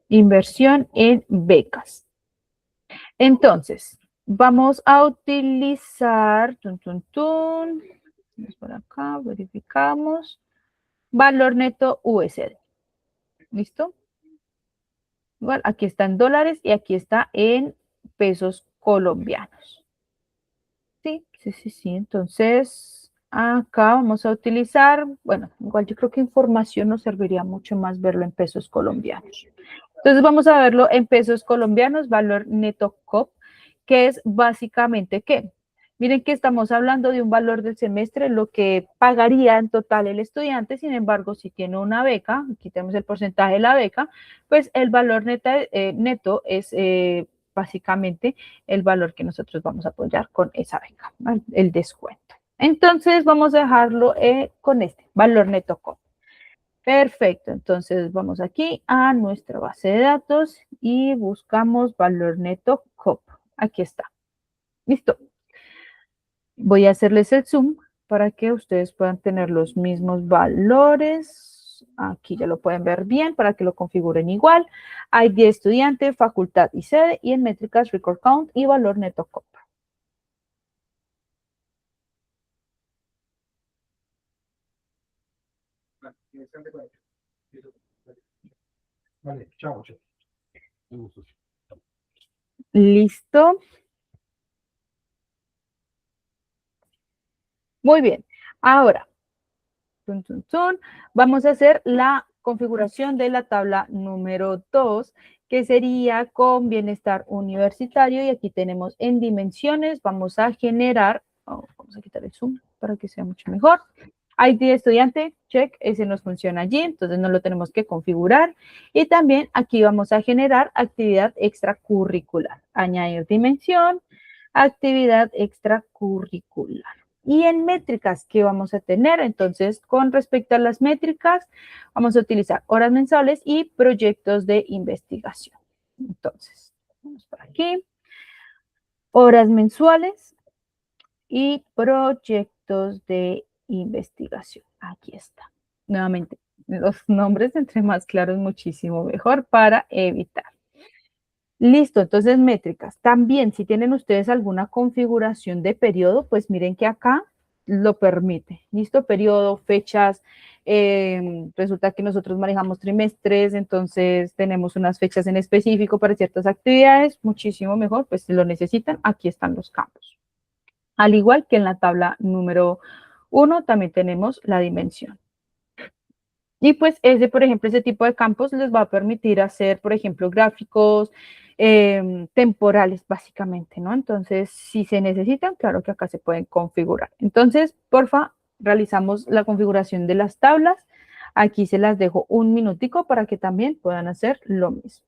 inversión en becas. Entonces, vamos a utilizar, vamos por acá, verificamos, valor neto USD. ¿Listo? Igual, aquí está en dólares y aquí está en pesos colombianos. Sí. Entonces, acá vamos a utilizar, bueno, igual yo creo que información nos serviría mucho más verlo en pesos colombianos. Entonces vamos a verlo en pesos colombianos, valor neto COP, que es básicamente ¿qué? Miren que estamos hablando de un valor del semestre, lo que pagaría en total el estudiante. Sin embargo, si tiene una beca, aquí tenemos el porcentaje de la beca, pues el valor neto es básicamente el valor que nosotros vamos a apoyar con esa beca, ¿vale? El descuento. Entonces vamos a dejarlo con este, valor neto COP. Perfecto, entonces vamos aquí a nuestra base de datos y buscamos valor neto COP. Aquí está. Listo. Voy a hacerles el zoom para que ustedes puedan tener los mismos valores. Aquí ya lo pueden ver bien para que lo configuren igual. ID estudiante, facultad y sede, y en métricas record count y valor neto COP. Vale, chao. Listo. Muy bien. Ahora, vamos a hacer la configuración de la tabla número 2, que sería con bienestar universitario. Y aquí tenemos en dimensiones, vamos a generar, vamos a quitar el zoom para que sea mucho mejor. ID estudiante, check, ese nos funciona allí, entonces no lo tenemos que configurar. Y también aquí vamos a generar actividad extracurricular. Añadir dimensión, actividad extracurricular. Y en métricas, ¿qué vamos a tener? Entonces, con respecto a las métricas, vamos a utilizar horas mensuales y proyectos de investigación. Entonces, vamos por aquí. Horas mensuales y proyectos de investigación. Aquí está. Nuevamente, los nombres entre más claros, muchísimo mejor para evitar. Listo, entonces métricas. También, si tienen ustedes alguna configuración de periodo, pues miren que acá lo permite. Listo, periodo, fechas. Resulta que nosotros manejamos trimestres, entonces tenemos unas fechas en específico para ciertas actividades. Muchísimo mejor, pues si lo necesitan, aquí están los campos. Al igual que en la tabla número 1, también tenemos la dimensión. Y pues por ejemplo, ese tipo de campos les va a permitir hacer, por ejemplo, gráficos temporales, básicamente, ¿no? Entonces, si se necesitan, claro que acá se pueden configurar. Entonces, porfa, realizamos la configuración de las tablas. Aquí se las dejo un minutico para que también puedan hacer lo mismo.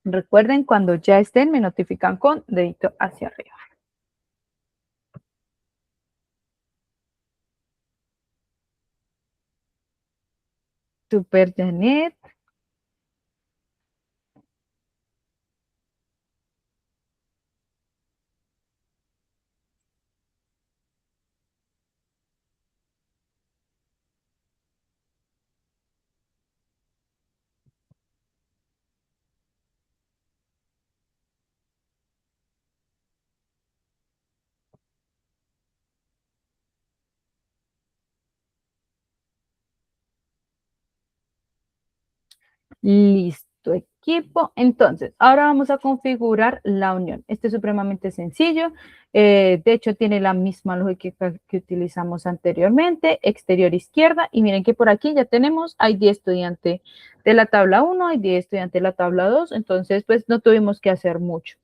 Recuerden, cuando ya estén, me notifican con dedito hacia arriba. Super, Janet. Listo, equipo. Entonces, ahora vamos a configurar la unión. Este es supremamente sencillo. De hecho, tiene la misma lógica que utilizamos anteriormente. Exterior izquierda. Y miren que por aquí ya tenemos ID estudiante de la tabla 1, ID estudiante de la tabla 2. Entonces, pues no tuvimos que hacer mucho.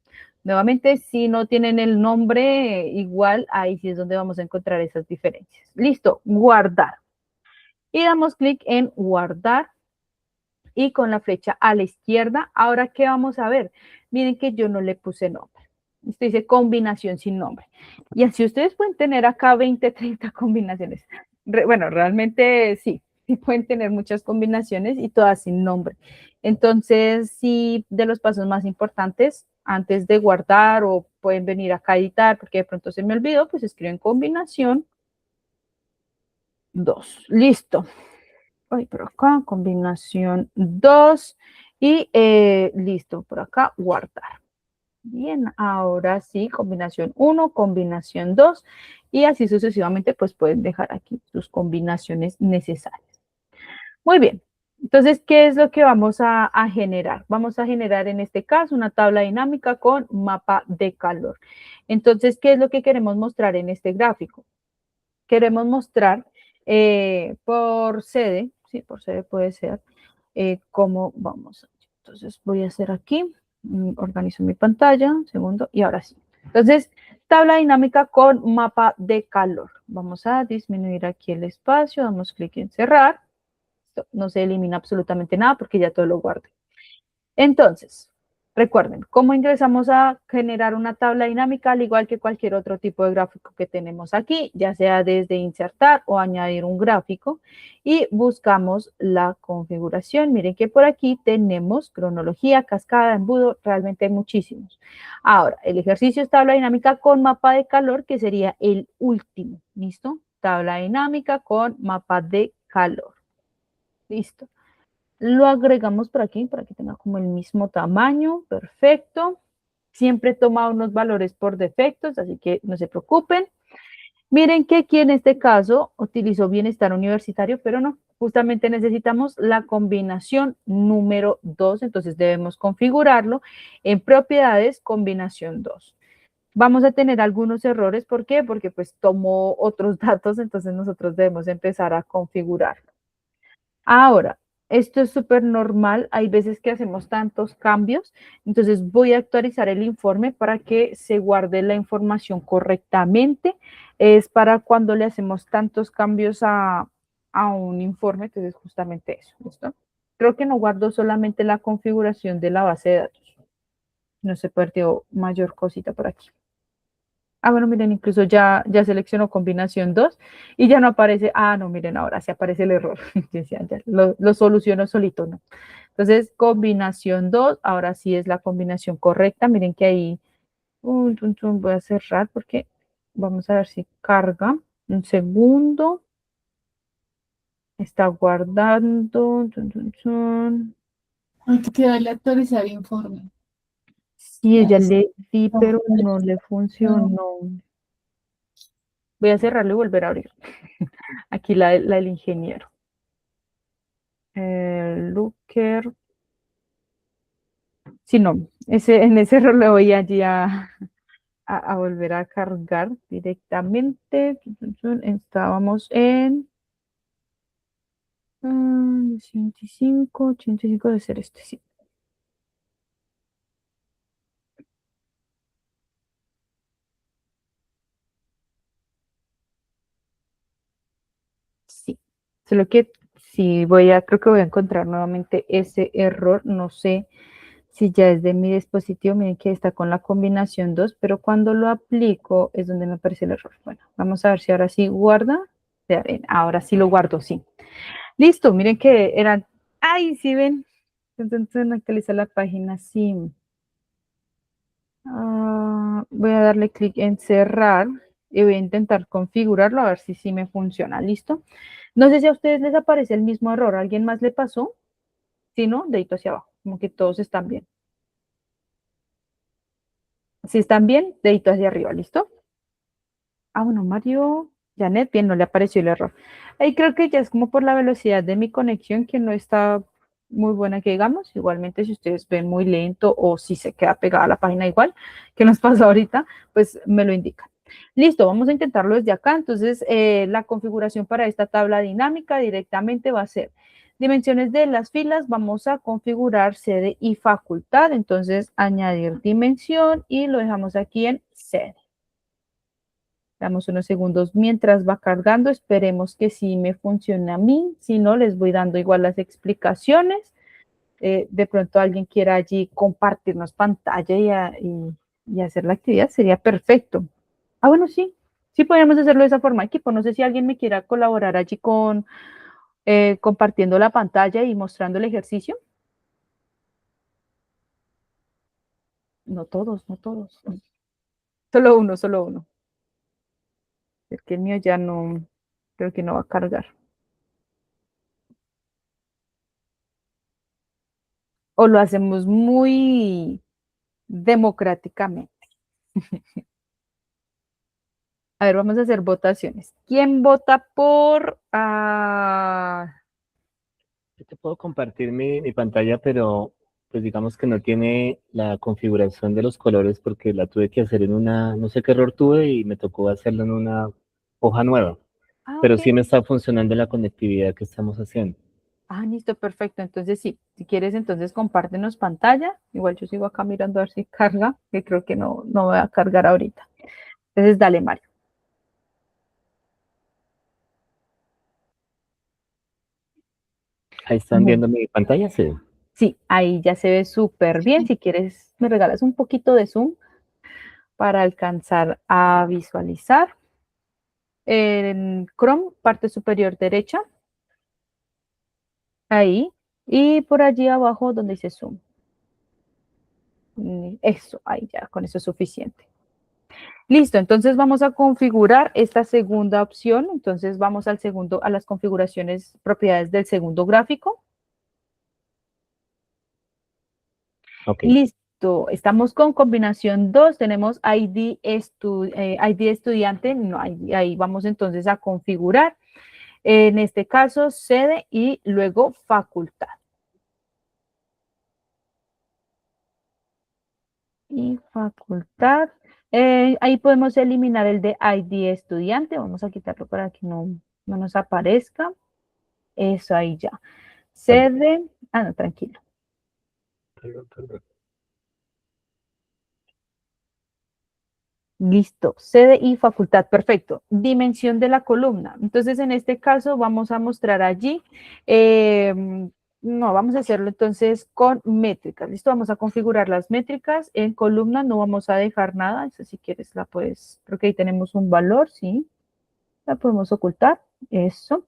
Nuevamente, si no tienen el nombre igual, ahí sí es donde vamos a encontrar esas diferencias. Listo, guardar. Y damos clic en guardar y con la flecha a la izquierda. Ahora, ¿qué vamos a ver? Miren que yo no le puse nombre. Esto dice combinación sin nombre. Y así ustedes pueden tener acá 20, 30 combinaciones. Bueno, realmente sí, sí pueden tener muchas combinaciones y todas sin nombre. Entonces, sí, de los pasos más importantes, antes de guardar o pueden venir acá a editar, porque de pronto se me olvidó, pues escriben combinación 2. Listo. Ay, por acá, combinación 2 y listo, por acá, guardar. Bien, ahora sí, combinación 1, combinación 2 y así sucesivamente, pues pueden dejar aquí sus combinaciones necesarias. Muy bien, entonces, ¿qué es lo que vamos a generar? Vamos a generar en este caso una tabla dinámica con mapa de calor. Entonces, ¿qué es lo que queremos mostrar en este gráfico? Queremos mostrar por sede, sí, por sede puede ser, cómo vamos. Entonces voy a hacer aquí, organizo mi pantalla, un segundo, y ahora sí. Entonces, tabla dinámica con mapa de calor. Vamos a disminuir aquí el espacio, damos clic en cerrar. Esto no se elimina absolutamente nada porque ya todo lo guardé. Entonces, recuerden, ¿cómo ingresamos a generar una tabla dinámica? Al igual que cualquier otro tipo de gráfico que tenemos aquí, ya sea desde insertar o añadir un gráfico, y buscamos la configuración. Miren que por aquí tenemos cronología, cascada, embudo, realmente hay muchísimos. Ahora, el ejercicio es tabla dinámica con mapa de calor, que sería el último, ¿listo? Tabla dinámica con mapa de calor. Listo. Lo agregamos por aquí para que tenga como el mismo tamaño. Perfecto. Siempre toma unos valores por defectos, así que no se preocupen. Miren que aquí en este caso utilizó bienestar universitario, pero no. Justamente necesitamos la combinación número 2, entonces debemos configurarlo en propiedades combinación 2. Vamos a tener algunos errores, ¿por qué? Porque pues tomó otros datos, entonces nosotros debemos empezar a configurarlo. Ahora, esto es súper normal, hay veces que hacemos tantos cambios, entonces voy a actualizar el informe para que se guarde la información correctamente. Es para cuando le hacemos tantos cambios a un informe, entonces justamente eso, ¿listo? Creo que no guardo solamente la configuración de la base de datos. No se perdió mayor cosita por aquí. Ah, bueno, miren, incluso ya seleccionó combinación 2 y ya no aparece. Ah, no, miren, ahora sí aparece el error. Ya lo soluciono solito, ¿no? Entonces, combinación 2, ahora sí es la combinación correcta. Miren que ahí voy a cerrar porque vamos a ver si carga. Un segundo. Está guardando. Hay que darle a actualizar informe. Sí, Ya ella está. le di, pero no le funcionó. Voy a cerrarlo y volver a abrir. Aquí la del ingeniero. Looker. Sí, no, en ese error le voy allí a volver a cargar directamente. Estábamos en 85 debe ser este, sí. Sí, solo que sí creo que voy a encontrar nuevamente ese error, no sé si ya es de mi dispositivo, miren que está con la combinación 2, pero cuando lo aplico es donde me aparece el error. Bueno, vamos a ver si ahora sí guarda. Ahora sí lo guardo, sí. Listo, miren que eran, ay, sí ven, entonces actualizar la página, sí. Voy a darle clic en cerrar y voy a intentar configurarlo a ver si sí me funciona, ¿listo? No sé si a ustedes les aparece el mismo error, ¿a alguien más le pasó? Si no, dedito hacia abajo, como que todos están bien. Si están bien, dedito hacia arriba, ¿listo? Bueno, Mario, Janet, bien, no le apareció el error. Ahí creo que ya es como por la velocidad de mi conexión que no está muy buena que digamos. Igualmente, si ustedes ven muy lento o si se queda pegada a la página igual que nos pasa ahorita, pues me lo indican. Listo, vamos a intentarlo desde acá. Entonces, la configuración para esta tabla dinámica directamente va a ser dimensiones de las filas. Vamos a configurar sede y facultad. Entonces, añadir dimensión y lo dejamos aquí en sede. Damos unos segundos mientras va cargando. Esperemos que sí me funcione a mí. Si no, les voy dando igual las explicaciones. De pronto alguien quiera allí compartirnos pantalla y hacer la actividad, sería perfecto. Bueno, sí. Sí podríamos hacerlo de esa forma, equipo. No sé si alguien me quiera colaborar allí con compartiendo la pantalla y mostrando el ejercicio. No todos, no todos. Solo uno, solo uno. Es que el mío ya no, creo que no va a cargar. O lo hacemos muy democráticamente. A ver, vamos a hacer votaciones. ¿Quién vota por... Yo te puedo compartir mi pantalla, pero pues digamos que no tiene la configuración de los colores porque la tuve que hacer en una, no sé qué error tuve y me tocó hacerlo en una hoja nueva, pero ok. sí me está funcionando la conectividad que estamos haciendo. Listo, perfecto. Entonces, sí, si quieres, entonces compártenos pantalla. Igual yo sigo acá mirando a ver si carga, que creo que no va a cargar ahorita. Entonces, dale, Mario. Ahí están Muy- viendo mi pantalla, sí. Sí, ahí ya se ve súper bien. Si quieres, me regalas un poquito de zoom para alcanzar a visualizar. En Chrome, parte superior derecha, ahí. Y por allí abajo donde dice zoom. Eso, ahí ya, con eso es suficiente. Listo, entonces vamos a configurar esta segunda opción. Entonces vamos al segundo, a las configuraciones, propiedades del segundo gráfico. Ok. Listo, estamos con combinación 2, tenemos ID, ID estudiante, no, ahí vamos entonces a configurar, en este caso sede y luego facultad. Y facultad, ahí podemos eliminar el de ID estudiante, vamos a quitarlo para que no nos aparezca, eso ahí ya. Vale. Sede, no, tranquilo. Listo, sede y facultad, perfecto. Dimensión de la columna. Entonces, en este caso vamos a mostrar allí, no, vamos a hacerlo entonces con métricas. Listo, vamos a configurar las métricas. En columna no vamos a dejar nada, eso si quieres la puedes, porque ahí tenemos un valor, sí, la podemos ocultar, eso.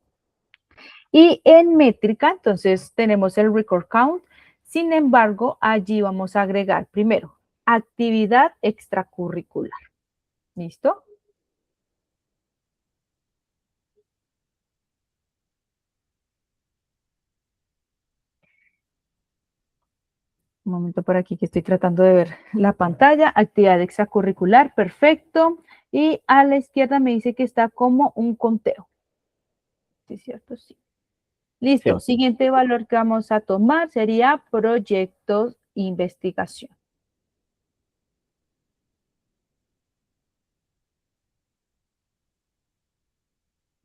Y en métrica, entonces tenemos el record count. Sin embargo, allí vamos a agregar primero actividad extracurricular. ¿Listo? Un momento por aquí que estoy tratando de ver la pantalla. Actividad extracurricular, perfecto. Y a la izquierda me dice que está como un conteo. ¿Sí es cierto? Sí. Listo. Sí. Siguiente valor que vamos a tomar sería proyectos investigación.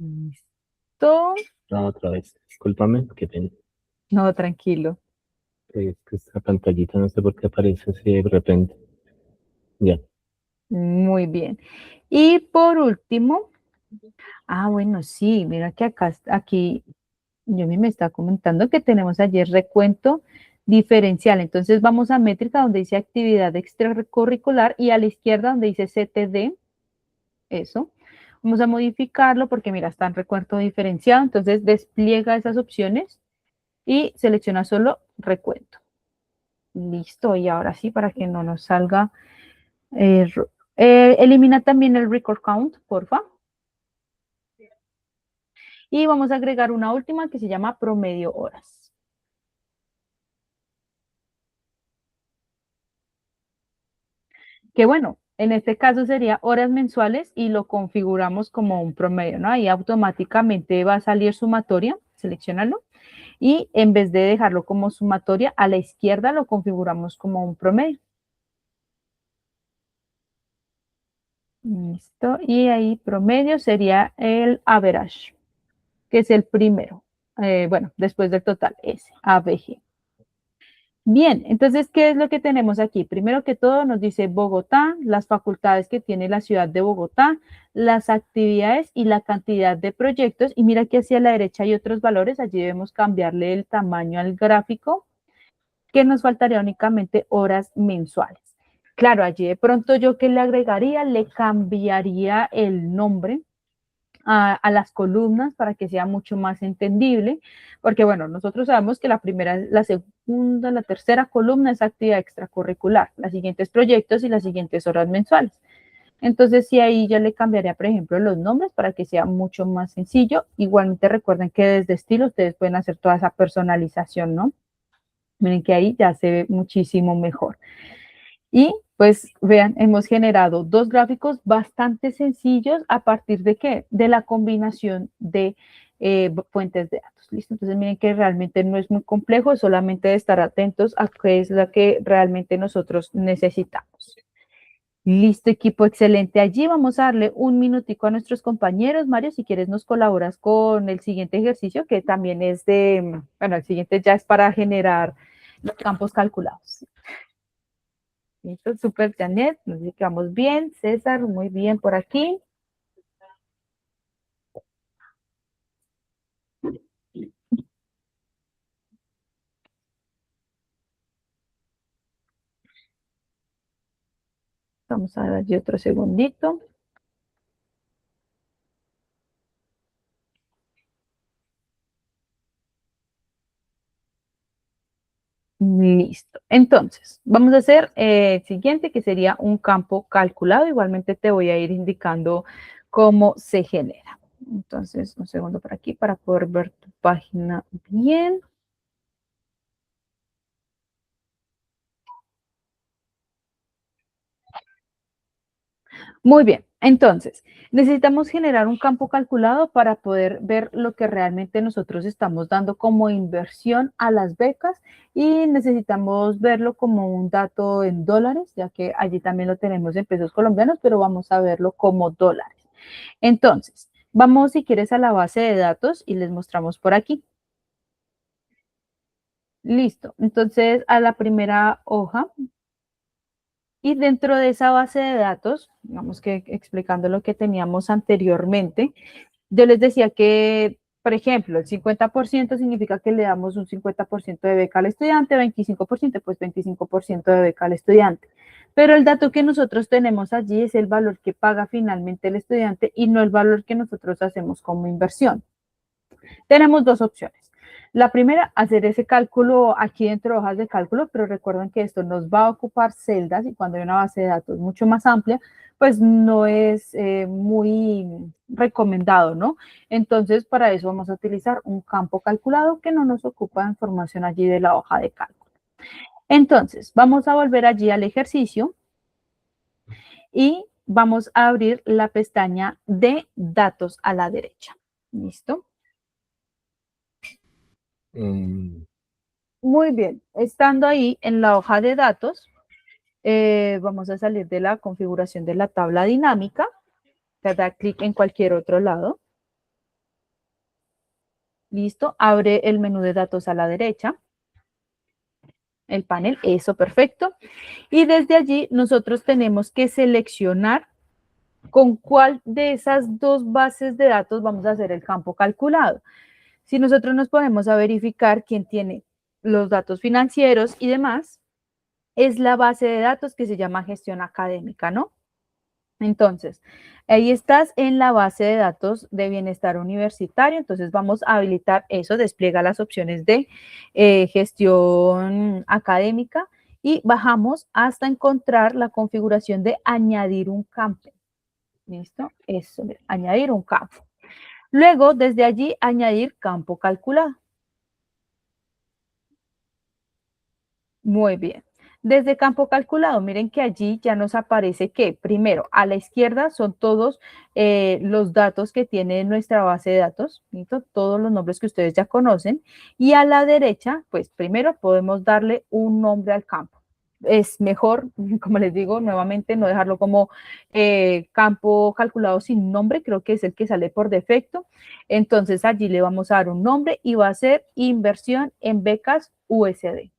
Listo. No, otra vez. Discúlpame, qué pena. No, tranquilo. Es que esta pantallita no sé por qué aparece así de repente. Ya. Muy bien. Y por último, bueno, sí, mira que acá, aquí, yo me está comentando que tenemos ayer recuento diferencial. Entonces vamos a métrica donde dice actividad extracurricular y a la izquierda donde dice CTD, eso. Vamos a modificarlo porque mira, está en recuento diferenciado, entonces despliega esas opciones y selecciona solo recuento. Listo, y ahora sí, para que no nos salga error. Elimina también el record count, porfa. Y vamos a agregar una última que se llama promedio horas. Que bueno, en este caso sería horas mensuales y lo configuramos como un promedio, ¿no? Ahí automáticamente va a salir sumatoria, seleccionalo, y en vez de dejarlo como sumatoria, a la izquierda lo configuramos como un promedio. Listo, y ahí promedio sería el average, que es el primero. Bueno, después del total, S, ABG. Bien, entonces, ¿qué es lo que tenemos aquí? Primero que todo nos dice Bogotá, las facultades que tiene la ciudad de Bogotá, las actividades y la cantidad de proyectos. Y mira que hacia la derecha hay otros valores, allí debemos cambiarle el tamaño al gráfico, que nos faltaría únicamente horas mensuales. Claro, allí de pronto yo que le agregaría, le cambiaría el nombre a las columnas para que sea mucho más entendible, porque bueno, nosotros sabemos que la primera, la segunda, la tercera columna es actividad extracurricular, las siguientes proyectos y las siguientes horas mensuales. Entonces, sí, ahí ya le cambiaría, por ejemplo, los nombres para que sea mucho más sencillo. Igualmente recuerden que desde estilo ustedes pueden hacer toda esa personalización, ¿no? Miren que ahí ya se ve muchísimo mejor. Y pues vean, hemos generado dos gráficos bastante sencillos a partir de qué? De la combinación de fuentes de datos. ¿Listo? Entonces miren que realmente no es muy complejo, es solamente de estar atentos a qué es lo que realmente nosotros necesitamos. Listo, equipo, excelente. Allí vamos a darle un minutico a nuestros compañeros. Mario, si quieres nos colaboras con el siguiente ejercicio, que también es de, bueno, el siguiente ya es para generar los campos calculados. Listo, súper, Janet, nos dedicamos bien. César, muy bien por aquí. Vamos a darle otro segundito. Listo. Entonces, vamos a hacer el siguiente, que sería un campo calculado. Igualmente te voy a ir indicando cómo se genera. Entonces, un segundo por aquí para poder ver tu página bien. Muy bien, entonces necesitamos generar un campo calculado para poder ver lo que realmente nosotros estamos dando como inversión a las becas y necesitamos verlo como un dato en dólares, ya que allí también lo tenemos en pesos colombianos, pero vamos a verlo como dólares. Entonces, vamos si quieres a la base de datos y les mostramos por aquí. Listo, entonces a la primera hoja. Y dentro de esa base de datos, digamos que explicando lo que teníamos anteriormente, yo les decía que, por ejemplo, el 50% significa que le damos un 50% de beca al estudiante, 25%, pues 25% de beca al estudiante. Pero el dato que nosotros tenemos allí es el valor que paga finalmente el estudiante y no el valor que nosotros hacemos como inversión. Tenemos dos opciones. La primera, hacer ese cálculo aquí dentro de hojas de cálculo, pero recuerden que esto nos va a ocupar celdas y cuando hay una base de datos mucho más amplia, pues no es muy recomendado, ¿no? Entonces, para eso vamos a utilizar un campo calculado que no nos ocupa información allí de la hoja de cálculo. Entonces, vamos a volver allí al ejercicio y vamos a abrir la pestaña de datos a la derecha. ¿Listo? Muy bien, estando ahí en la hoja de datos, vamos a salir de la configuración de la tabla dinámica, te da clic en cualquier otro lado. Listo, abre el menú de datos a la derecha, el panel, eso, perfecto. Y desde allí nosotros tenemos que seleccionar con cuál de esas dos bases de datos vamos a hacer el campo calculado. Si nosotros nos ponemos a verificar quién tiene los datos financieros y demás, es la base de datos que se llama gestión académica, ¿no? Entonces, ahí estás en la base de datos de bienestar universitario. Entonces, vamos a habilitar eso, despliega las opciones de gestión académica y bajamos hasta encontrar la configuración de añadir un campo. ¿Listo? Eso, añadir un campo. Luego, desde allí, añadir campo calculado. Muy bien. Desde campo calculado, miren que allí ya nos aparece que, primero, a la izquierda son todos los datos que tiene nuestra base de datos, ¿listo? Todos los nombres que ustedes ya conocen. Y a la derecha, pues primero podemos darle un nombre al campo. Es mejor, como les digo, nuevamente no dejarlo como campo calculado sin nombre, creo que es el que sale por defecto. Entonces allí le vamos a dar un nombre y va a ser inversión en becas USD.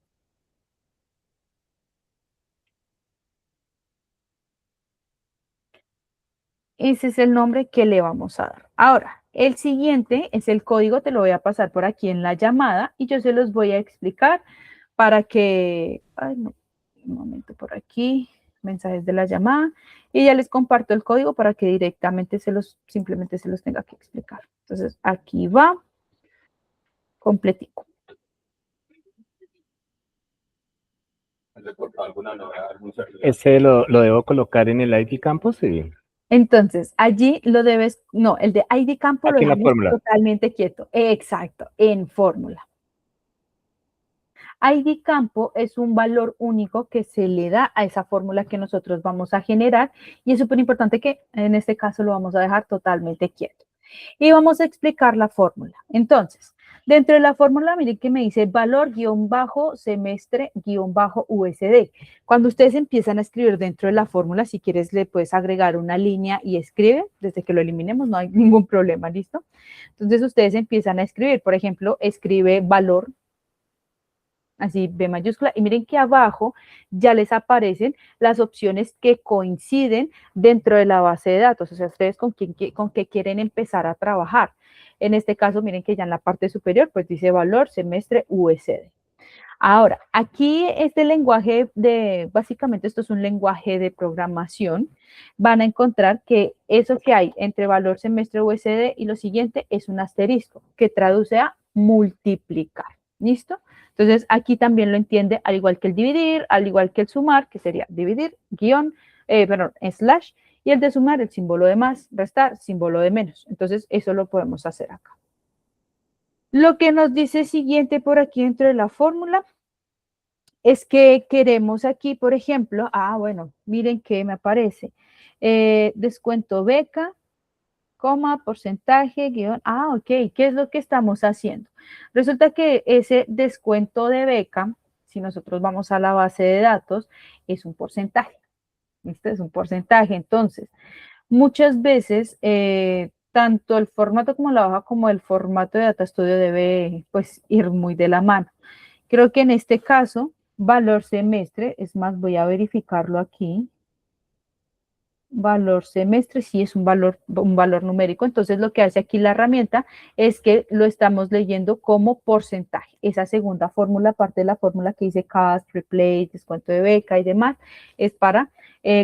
Ese es el nombre que le vamos a dar. Ahora, el siguiente es el código, te lo voy a pasar por aquí en la llamada y yo se los voy a explicar para que, ay, no, un momento por aquí, mensajes de la llamada, y ya les comparto el código para que directamente simplemente se los tenga que explicar. Entonces, aquí va, completico. ¿Ese lo debo colocar en el ID Campus? Sí. Entonces, allí lo debes, no, el de ID campo lo Aquí en la dejamos fórmula. totalmente quieto. Exacto, en fórmula. ID campo es un valor único que se le da a esa fórmula que nosotros vamos a generar y es súper importante que en este caso lo vamos a dejar totalmente quieto. Y vamos a explicar la fórmula. Entonces, dentro de la fórmula, miren que me dice valor guión bajo semestre guión bajo USD. Cuando ustedes empiezan a escribir dentro de la fórmula, si quieres le puedes agregar una línea y escribe, desde que lo eliminemos no hay ningún problema, ¿listo? Entonces ustedes empiezan a escribir, por ejemplo, escribe valor, así B mayúscula, y miren que abajo ya les aparecen las opciones que coinciden dentro de la base de datos, o sea, ustedes con qué quieren empezar a trabajar. En este caso, miren que ya en la parte superior, pues dice valor, semestre, USD. Ahora, aquí este lenguaje básicamente esto es un lenguaje de programación, van a encontrar que eso que hay entre valor, semestre, USD y lo siguiente es un asterisco, que traduce a multiplicar, ¿listo? Entonces, aquí también lo entiende al igual que el dividir, al igual que el sumar, que sería dividir, slash, y el de sumar, el símbolo de más, restar, símbolo de menos. Entonces, eso lo podemos hacer acá. Lo que nos dice siguiente por aquí dentro de la fórmula es que queremos aquí, por ejemplo, bueno, miren que me aparece, descuento beca, coma, porcentaje, guión, ok, ¿qué es lo que estamos haciendo? Resulta que ese descuento de beca, si nosotros vamos a la base de datos, es un porcentaje, este es un porcentaje, entonces, muchas veces, tanto el formato como la hoja como el formato de Data Studio debe, pues, ir muy de la mano. Creo que en este caso, valor semestre, es más, voy a verificarlo aquí, valor semestre, sí es un valor numérico, entonces lo que hace aquí la herramienta es que lo estamos leyendo como porcentaje. Esa segunda fórmula, parte de la fórmula que dice cost, replace, descuento de beca y demás, es para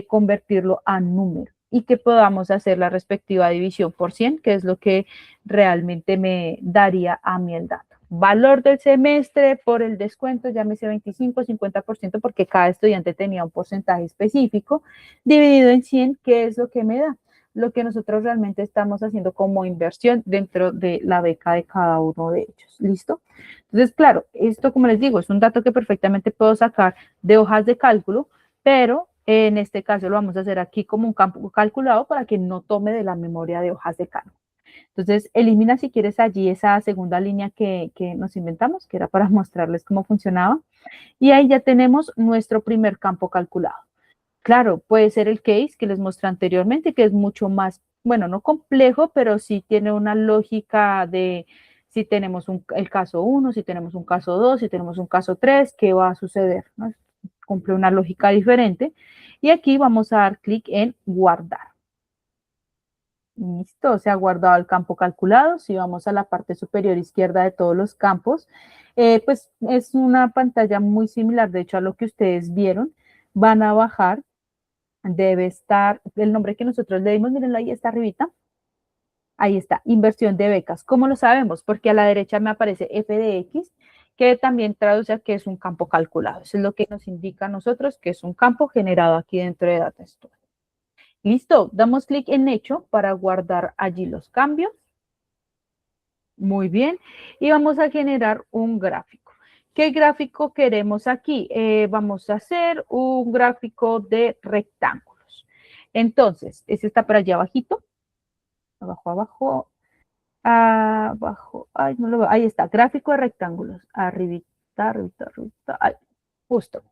convertirlo a número y que podamos hacer la respectiva división por 100, que es lo que realmente me daría a mí el dato. Valor del semestre por el descuento, llámese 25, 50%, porque cada estudiante tenía un porcentaje específico, dividido en 100, ¿qué es lo que me da? Lo que nosotros realmente estamos haciendo como inversión dentro de la beca de cada uno de ellos. ¿Listo? Entonces, claro, esto, como les digo, es un dato que perfectamente puedo sacar de hojas de cálculo, pero en este caso lo vamos a hacer aquí como un campo calculado para que no tome de la memoria de hojas de cálculo. Entonces, elimina si quieres allí esa segunda línea que nos inventamos, que era para mostrarles cómo funcionaba. Y ahí ya tenemos nuestro primer campo calculado. Claro, puede ser el case que les mostré anteriormente, que es mucho más, bueno, no complejo, pero sí tiene una lógica de si tenemos el caso 1, si tenemos un caso 2, si tenemos un caso 3, ¿qué va a suceder? ¿No? Cumple una lógica diferente. Y aquí vamos a dar clic en guardar. Listo, se ha guardado el campo calculado. Si vamos a la parte superior izquierda de todos los campos, pues es una pantalla muy similar, de hecho, a lo que ustedes vieron. Van a bajar debe estar el nombre que nosotros le dimos, mírenlo, ahí está arribita. Ahí está, inversión de becas. ¿Cómo lo sabemos? Porque a la derecha me aparece f de x, que también traduce a que es un campo calculado. Eso es lo que nos indica a nosotros que es un campo generado aquí dentro de Data Studio. Listo, damos clic en hecho para guardar allí los cambios. Muy bien, y vamos a generar un gráfico. ¿Qué gráfico queremos aquí? Vamos a hacer un gráfico de rectángulos. Entonces, este está por allá abajito. Abajo, abajo, abajo. Ay, no lo veo. Ahí está, gráfico de rectángulos. Arribita, arribita, arribita. Ahí, justo.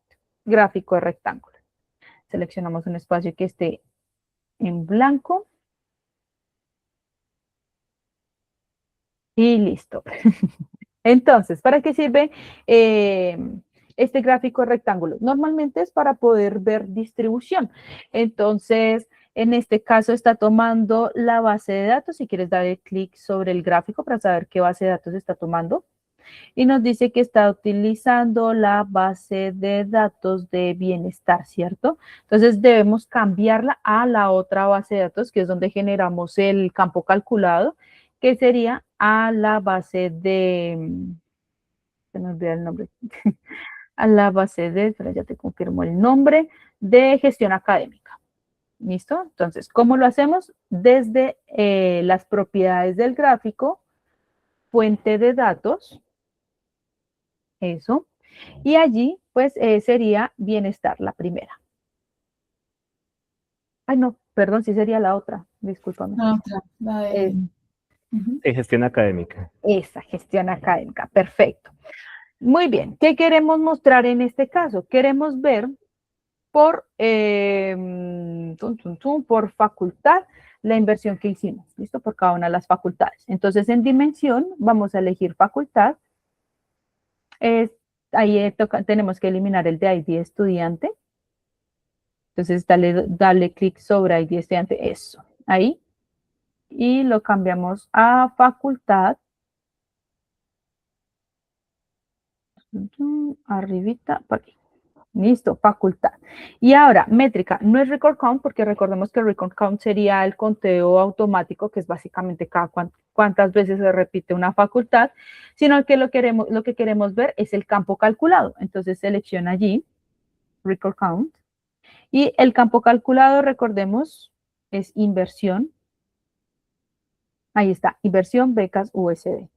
Gráfico de rectángulos. Seleccionamos un espacio que esté en blanco. Y listo. Entonces, ¿para qué sirve este gráfico de rectángulos? Normalmente es para poder ver distribución. Entonces, en este caso está tomando la base de datos. Si quieres darle clic sobre el gráfico para saber qué base de datos está tomando. Y nos dice que está utilizando la base de datos de bienestar, ¿cierto? Entonces, debemos cambiarla a la otra base de datos, que es donde generamos el campo calculado, que sería a la base de, se me olvida el nombre, a la base de, pero ya te confirmo el nombre, de gestión académica. ¿Listo? Entonces, ¿cómo lo hacemos? Desde las propiedades del gráfico, fuente de datos, eso, y allí, pues, sería bienestar, la primera. Ay, no, perdón, sí sería la otra, discúlpame. La otra, la de... Ujú. De gestión académica. Esa, gestión académica, perfecto. Muy bien, ¿qué queremos mostrar en este caso? Queremos ver por, por facultad la inversión que hicimos, ¿listo? Por cada una de las facultades. Entonces, en dimensión, vamos a elegir facultad. Ahí tenemos que eliminar el de ID estudiante. Entonces, dale clic sobre ID estudiante, eso, ahí. Y lo cambiamos a facultad. Arribita, por aquí. Listo, facultad. Y ahora, métrica, no es record count porque recordemos que record count sería el conteo automático, que es básicamente cada cuántas veces se repite una facultad, sino que lo que queremos ver es el campo calculado. Entonces selecciona allí, record count, y el campo calculado, recordemos, es inversión. Ahí está, inversión, becas, USD.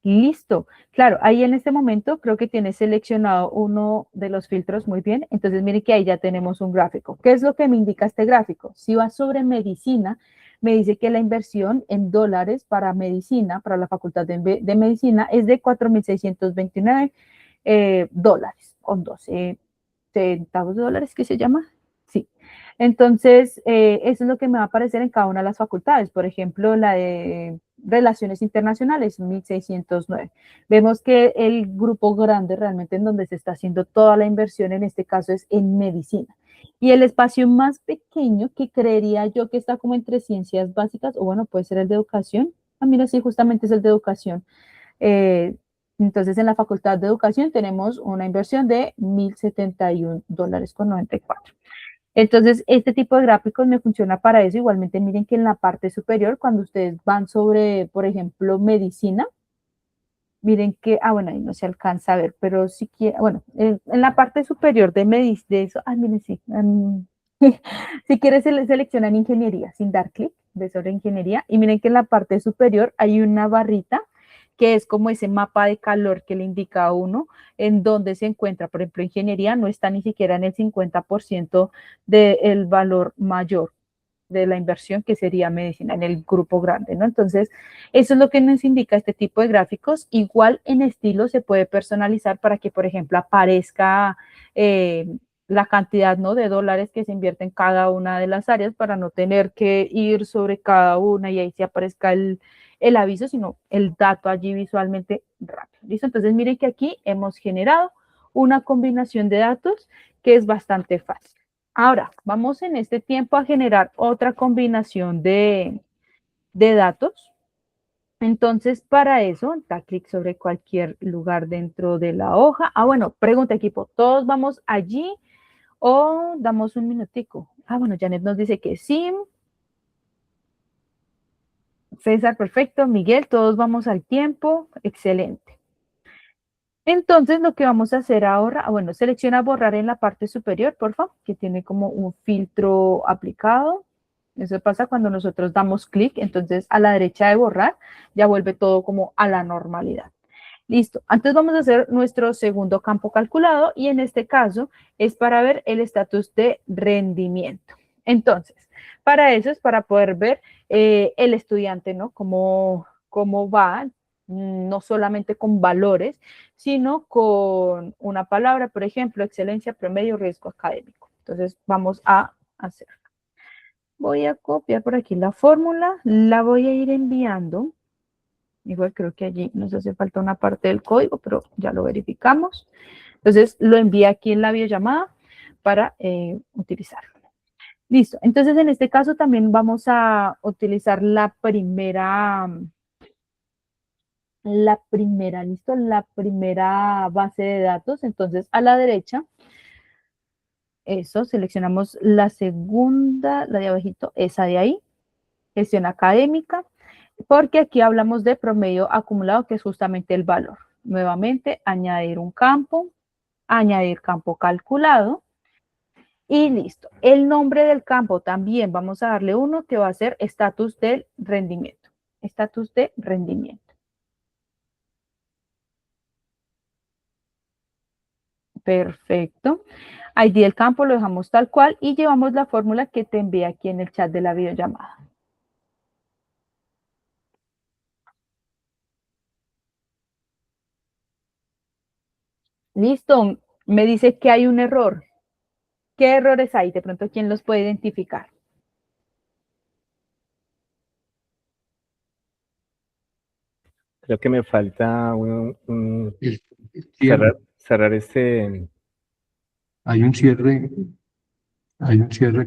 Listo. Claro, ahí en este momento creo que tienes seleccionado uno de los filtros muy bien. Entonces, miren que ahí ya tenemos un gráfico. ¿Qué es lo que me indica este gráfico? Si va sobre medicina, me dice que la inversión en dólares para medicina, para la facultad de medicina, es de 4.629 dólares, con 12 centavos de dólares, ¿qué se llama? Sí. Entonces, eso es lo que me va a aparecer en cada una de las facultades. Por ejemplo, la de Relaciones Internacionales, 1.609. Vemos que el grupo grande realmente en donde se está haciendo toda la inversión, en este caso, es en medicina. Y el espacio más pequeño que creería yo que está como entre ciencias básicas, o bueno, puede ser el de educación. Ah, mira, sí, justamente es el de educación. Entonces, en la Facultad de Educación tenemos una inversión de 1.071 dólares con 94. Entonces, este tipo de gráficos me funciona para eso. Igualmente, miren que en la parte superior, cuando ustedes van sobre, por ejemplo, medicina, miren que, bueno, ahí no se alcanza a ver, pero si quieren, bueno, en la parte superior de eso, miren, sí, si quieres seleccionar ingeniería sin dar clic, de sobre ingeniería, y miren que en la parte superior hay una barrita que es como ese mapa de calor que le indica a uno en dónde se encuentra. Por ejemplo, ingeniería no está ni siquiera en el 50% del valor mayor de la inversión, que sería medicina, en el grupo grande, ¿no? Entonces, eso es lo que nos indica este tipo de gráficos. Igual en estilo se puede personalizar para que, por ejemplo, aparezca la cantidad, ¿no?, de dólares que se invierte en cada una de las áreas para no tener que ir sobre cada una y ahí se aparezca el aviso, sino el dato allí visualmente rápido. ¿Listo? Entonces, miren que aquí hemos generado una combinación de datos que es bastante fácil. Ahora, vamos en este tiempo a generar otra combinación de datos. Entonces, para eso, da clic sobre cualquier lugar dentro de la hoja. Bueno, pregunta equipo, ¿todos vamos allí o damos un minutico. Ah, bueno, Janet nos dice que sí. César, perfecto. Miguel, todos vamos al tiempo. Excelente. Entonces, lo que vamos a hacer ahora, bueno, selecciona borrar en la parte superior, por favor, que tiene como un filtro aplicado. Eso pasa cuando nosotros damos clic, entonces a la derecha de borrar ya vuelve todo como a la normalidad. Listo. Antes vamos a hacer nuestro segundo campo calculado y en este caso es para ver el estatus de rendimiento. Entonces, para eso es para poder ver el estudiante, ¿no? Cómo va, no solamente con valores, sino con una palabra, por ejemplo, excelencia, promedio, riesgo académico. Entonces, vamos a hacer. Voy a copiar por aquí la fórmula, la voy a ir enviando. Igual creo que allí nos hace falta una parte del código, pero ya lo verificamos. Entonces, lo envié aquí en la videollamada para utilizarlo. Listo. Entonces, en este caso también vamos a utilizar la primera, ¿listo? La primera base de datos. Entonces, a la derecha, eso, seleccionamos la segunda, la de abajito, esa de ahí, gestión académica, porque aquí hablamos de promedio acumulado, que es justamente el valor. Nuevamente, añadir un campo, añadir campo calculado, y listo. El nombre del campo también vamos a darle uno que va a ser estatus del rendimiento. Estatus de rendimiento. Perfecto. ID del campo lo dejamos tal cual y llevamos la fórmula que te envié aquí en el chat de la videollamada. Listo. Me dice que hay un error. ¿Qué errores hay? De pronto, ¿quién los puede identificar? Creo que me falta El cierre. cerrar este. Hay un cierre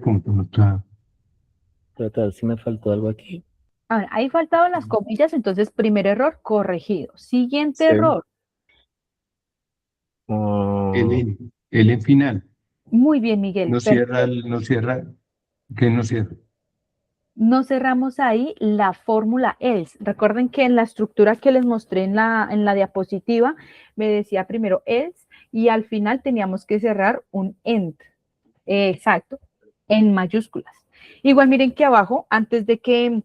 conmutado. Pero tal vez sí me faltó algo aquí. A ver, ahí faltaban las comillas, entonces primer error corregido. Siguiente Sí. error. El en final. Muy bien, Miguel. No cierra, ¿qué no cierra? No cerramos ahí la fórmula else. Recuerden que en la estructura que les mostré en la diapositiva me decía primero else y al final teníamos que cerrar un end. Exacto, en mayúsculas. Igual miren que abajo, antes de que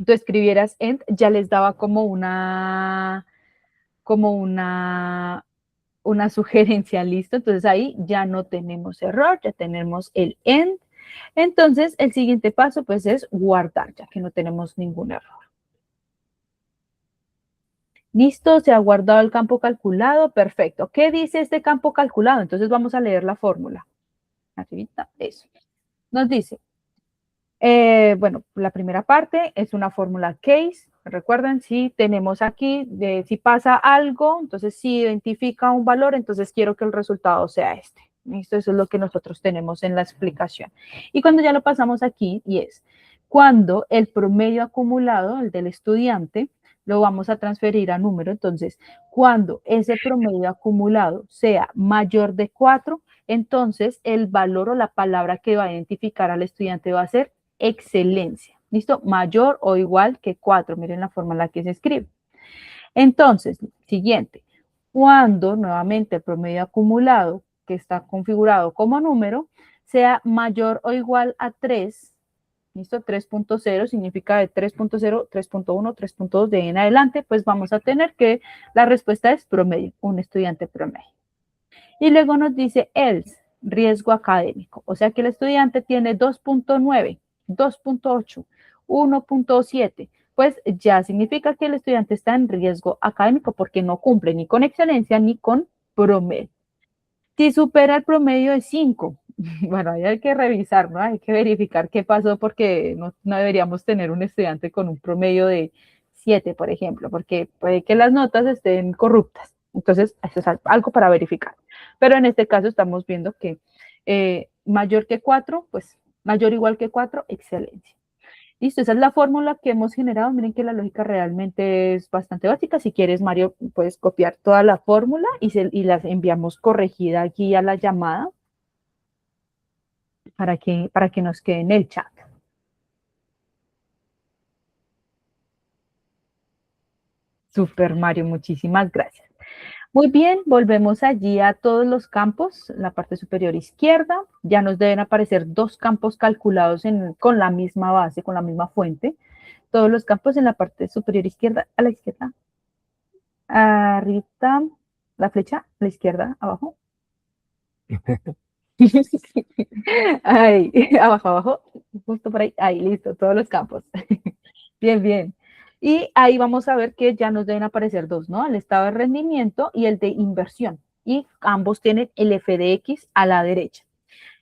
tú escribieras end, ya les daba como una sugerencia, listo. Entonces ahí ya no tenemos error, ya tenemos el end. Entonces el siguiente paso pues es guardar, ya que no tenemos ningún error. Listo, se ha guardado el campo calculado, perfecto. ¿Qué dice este campo calculado? Entonces vamos a leer la fórmula. Arribita, eso. Nos dice, bueno, la primera parte es una fórmula case. Recuerden, si tenemos aquí, si pasa algo, entonces si identifica un valor, entonces quiero que el resultado sea este. ¿Listo? Eso es lo que nosotros tenemos en la explicación. Y cuando ya lo pasamos aquí, y es cuando el promedio acumulado, el del estudiante, lo vamos a transferir a número. Entonces, cuando ese promedio acumulado sea mayor de 4, entonces el valor o la palabra que va a identificar al estudiante va a ser excelencia. ¿Listo? Mayor o igual que 4. Miren la forma en la que se escribe. Entonces, siguiente. Cuando nuevamente el promedio acumulado que está configurado como número sea mayor o igual a 3, ¿listo? 3.0 significa de 3.0, 3.1, 3.2 de ahí en adelante, pues vamos a tener que la respuesta es promedio, un estudiante promedio. Y luego nos dice else, riesgo académico, o sea que el estudiante tiene 2.9, 2.8, 1.7, pues ya significa que el estudiante está en riesgo académico porque no cumple ni con excelencia ni con promedio. Si supera el promedio de 5, bueno, ahí hay que revisar, ¿no? Hay que verificar qué pasó porque no deberíamos tener un estudiante con un promedio de 7, por ejemplo, porque puede que las notas estén corruptas. Entonces, eso es algo para verificar. Pero en este caso estamos viendo que mayor que 4, pues mayor o igual que 4, excelencia. Listo, esa es la fórmula que hemos generado. Miren que la lógica realmente es bastante básica. Si quieres, Mario, puedes copiar toda la fórmula y las enviamos corregida aquí a la llamada. para que nos quede en el chat. Super Mario, muchísimas gracias. Muy bien, volvemos allí a todos los campos, la parte superior izquierda. Ya nos deben aparecer dos campos calculados con la misma base, con la misma fuente. Todos los campos en la parte superior izquierda, a la izquierda. Arriba, la flecha, a la izquierda, abajo. Ahí, abajo, abajo, justo por ahí. Ahí, listo, todos los campos. Bien, bien. Y ahí vamos a ver que ya nos deben aparecer dos, ¿no? El estado de rendimiento y el de inversión. Y ambos tienen el FDX a la derecha.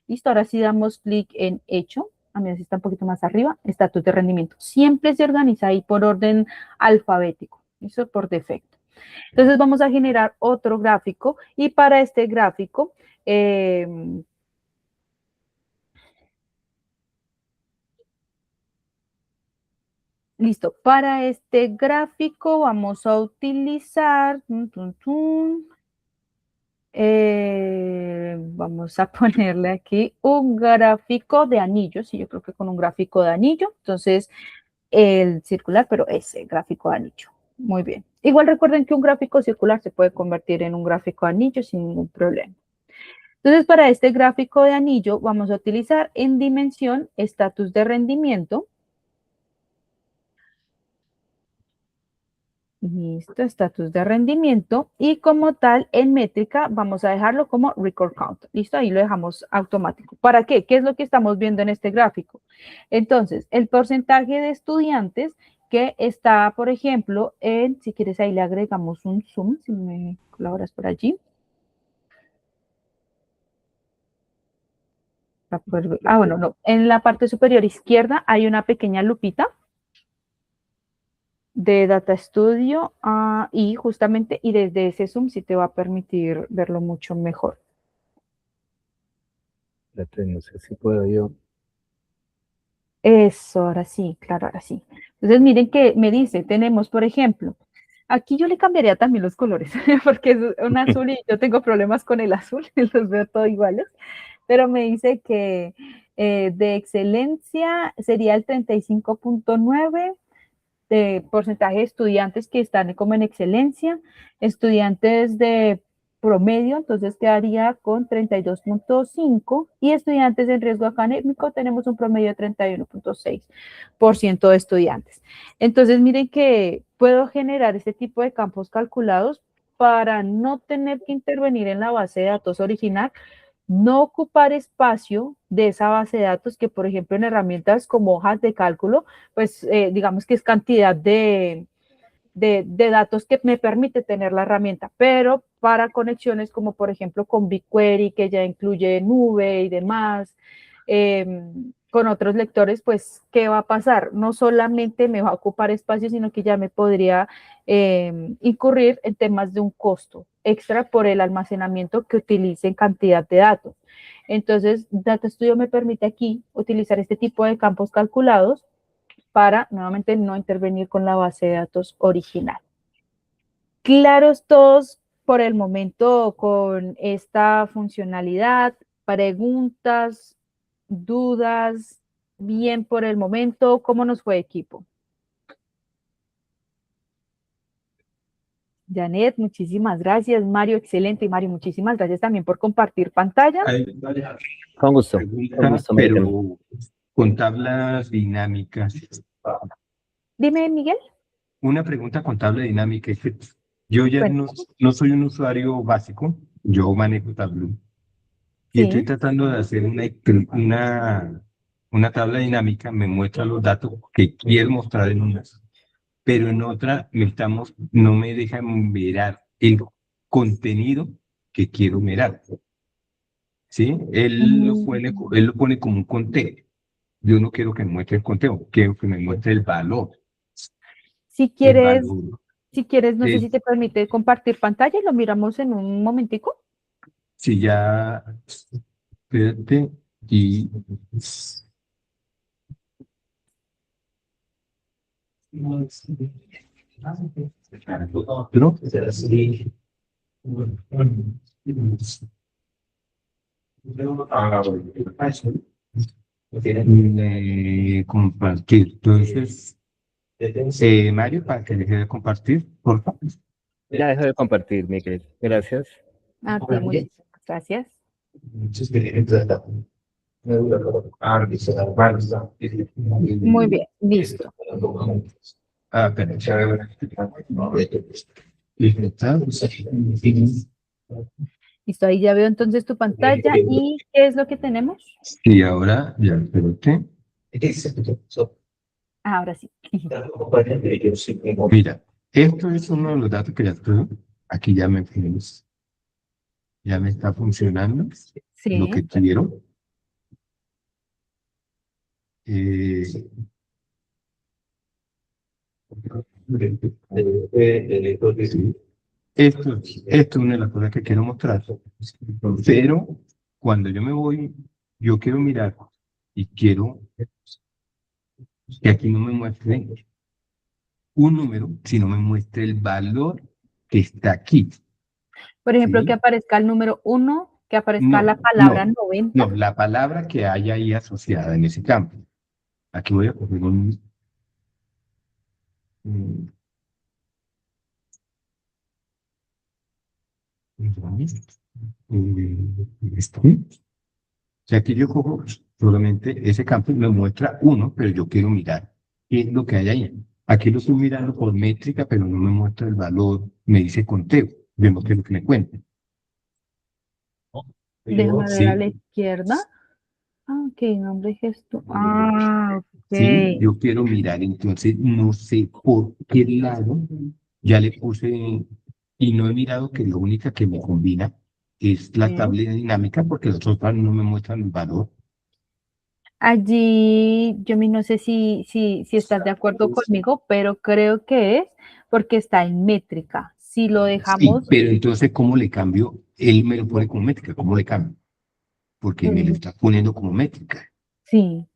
Listo, ahora sí damos clic en hecho. A mí así está un poquito más arriba, estatus de rendimiento. Siempre se organiza ahí por orden alfabético, eso por defecto. Entonces vamos a generar otro gráfico y para este gráfico, listo, para este gráfico vamos a utilizar, vamos a ponerle aquí un gráfico de anillos, y yo creo que con un gráfico de anillo, entonces el circular, pero ese gráfico de anillo. Muy bien. Igual recuerden que un gráfico circular se puede convertir en un gráfico de anillo sin ningún problema. Entonces, para este gráfico de anillo vamos a utilizar en dimensión estatus de rendimiento. Listo, estatus de rendimiento. Y como tal, en métrica vamos a dejarlo como record count. Listo, ahí lo dejamos automático. ¿Para qué? ¿Qué es lo que estamos viendo en este gráfico? Entonces, el porcentaje de estudiantes que está, por ejemplo, si quieres ahí le agregamos un zoom, si me colaboras por allí. Bueno, no. En la parte superior izquierda hay una pequeña lupita de Data Studio y justamente, y desde ese zoom sí te va a permitir verlo mucho mejor. No sé si puedo yo. Eso, ahora sí, claro, ahora sí. Entonces miren que me dice, tenemos, por ejemplo, aquí yo le cambiaría también los colores, porque es un azul y yo tengo problemas con el azul, los veo todos iguales, pero me dice que de excelencia sería el 35.9%, de porcentaje de estudiantes que están como en excelencia, estudiantes de promedio, entonces quedaría con 32.5 y estudiantes en riesgo académico tenemos un promedio de 31.6% de estudiantes. Entonces miren que puedo generar este tipo de campos calculados para no tener que intervenir en la base de datos original, no ocupar espacio de esa base de datos que, por ejemplo, en herramientas como hojas de cálculo, pues digamos que es cantidad de datos que me permite tener la herramienta, pero para conexiones como, por ejemplo, con BigQuery, que ya incluye nube y demás, con otros lectores, pues, ¿qué va a pasar? No solamente me va a ocupar espacio, sino que ya me podría incurrir en temas de un costo extra por el almacenamiento que utilice en cantidad de datos. Entonces, Data Studio me permite aquí utilizar este tipo de campos calculados para, nuevamente, no intervenir con la base de datos original. ¿Claros todos por el momento con esta funcionalidad? ¿Preguntas? ¿Dudas? Bien por el momento. ¿Cómo nos fue, equipo? Janet, muchísimas gracias. Mario, excelente. Y Mario, muchísimas gracias también por compartir pantalla. Con gusto. Con gusto, Pero con tablas dinámicas. Dime, Miguel. Una pregunta con tabla dinámica. Es que yo ya no soy un usuario básico, yo manejo Tableau. Y estoy tratando de hacer una tabla dinámica, me muestra los datos que quiero mostrar en una, pero en otra no me deja mirar el contenido que quiero mirar. ¿Sí? Él lo pone como un conteo. Yo no quiero que me muestre el conteo, quiero que me muestre el valor. Si quieres, no sé si te permite compartir pantalla y lo miramos en un momentico. Sí, ya, espérate, y ¿no? Compartir. Entonces, Mario, para que deje de compartir, por favor. Ya dejo de compartir, Miguel. Gracias. Ah, ok, muchísimas gracias. Muy bien, listo. Ah, pero Listo, ahí ya veo entonces tu pantalla. ¿Y qué es lo que tenemos? y ahora, ya, espérate. Ahora sí. Mira, esto es uno de los datos que ya tuve. Aquí ya me está funcionando lo Sí. que quiero. Sí. Esto es una de las cosas que quiero mostrar. Pero cuando yo me voy, yo quiero mirar y quiero que aquí no me muestre un número, sino me muestre el valor que está aquí. Por ejemplo, ¿Sí? que aparezca el número 1, que aparezca No, la palabra no, 90. no, la palabra que hay ahí asociada en ese campo. Aquí voy a coger esto. O sea, aquí yo cojo solamente ese campo y me muestra uno, pero yo quiero mirar qué es lo que hay ahí. Aquí lo estoy mirando por métrica, pero no me muestra el valor, me dice conteo, vemos qué es lo que me cuenta. Déjame ver a la Sí, izquierda. Ah, ok, nombre y gesto. Ah, sí, ok. yo quiero mirar, entonces no sé por qué lado ya le puse y no he mirado que la única que me combina es la Sí. tabla dinámica porque los otros no me muestran el valor. Allí, no sé si estás de acuerdo conmigo, pero creo que es porque está en métrica. Si lo Sí, dejamos, pero entonces, ¿cómo le cambio? Él me lo pone como métrica, ¿cómo le cambio? Porque me lo mm, está poniendo como métrica. sí,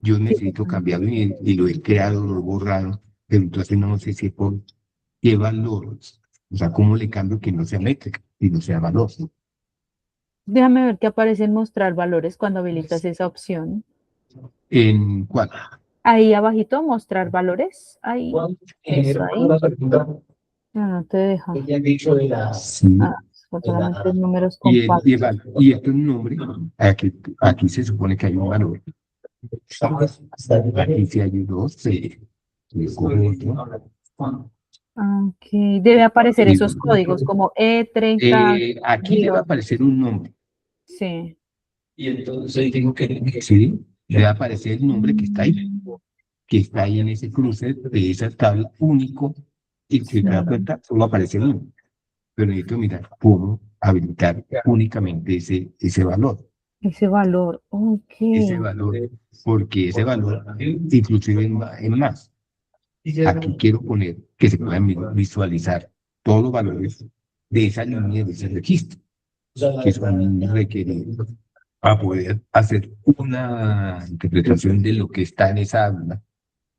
Yo sí, necesito cambiarlo y lo he creado, lo he borrado, pero entonces no sé si por qué valor, o sea, ¿cómo le cambio que no sea métrica y no sea valor? déjame ver que aparece en mostrar valores cuando habilitas esa opción. ¿En cuál? Ahí abajito, mostrar valores. Ahí, eso ahí. No te deja. Sí. Ah, son solamente números Y, compactos. y esto es un nombre, aquí se supone que hay un valor. Aquí si hay un 2, le cojo otro. Ok, debe aparecer esos códigos como E30. Aquí le va a aparecer un nombre. Sí. Sí, le va a aparecer el nombre Mm, que está ahí en ese cruce de esa tabla único, y si te das sí. cuenta, solo aparece uno. Pero necesito mirar cómo habilitar únicamente ese valor. Ese valor, ok. Ese valor, porque ese valor, inclusive en más. Aquí quiero poner que se puedan visualizar todos los valores de esa línea, de ese registro, que son requeridos para poder hacer una interpretación de lo que está en esa aula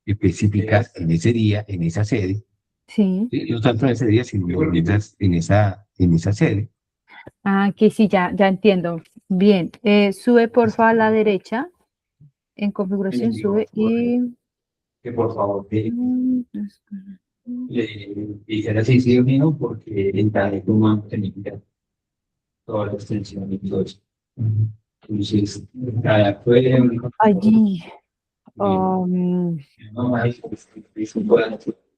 específica en ese día, en esa sede. Sí. ¿Sí? No tanto en ese día, sino en esa sede. Ah, que sí, ya entiendo. Bien. Sube porfa a la derecha. En configuración sube y. Que por favor, Mm, le hiciera así, sí o no, porque el talento humano significa toda la extensión y todo eso. Entonces, fue Allí. no más,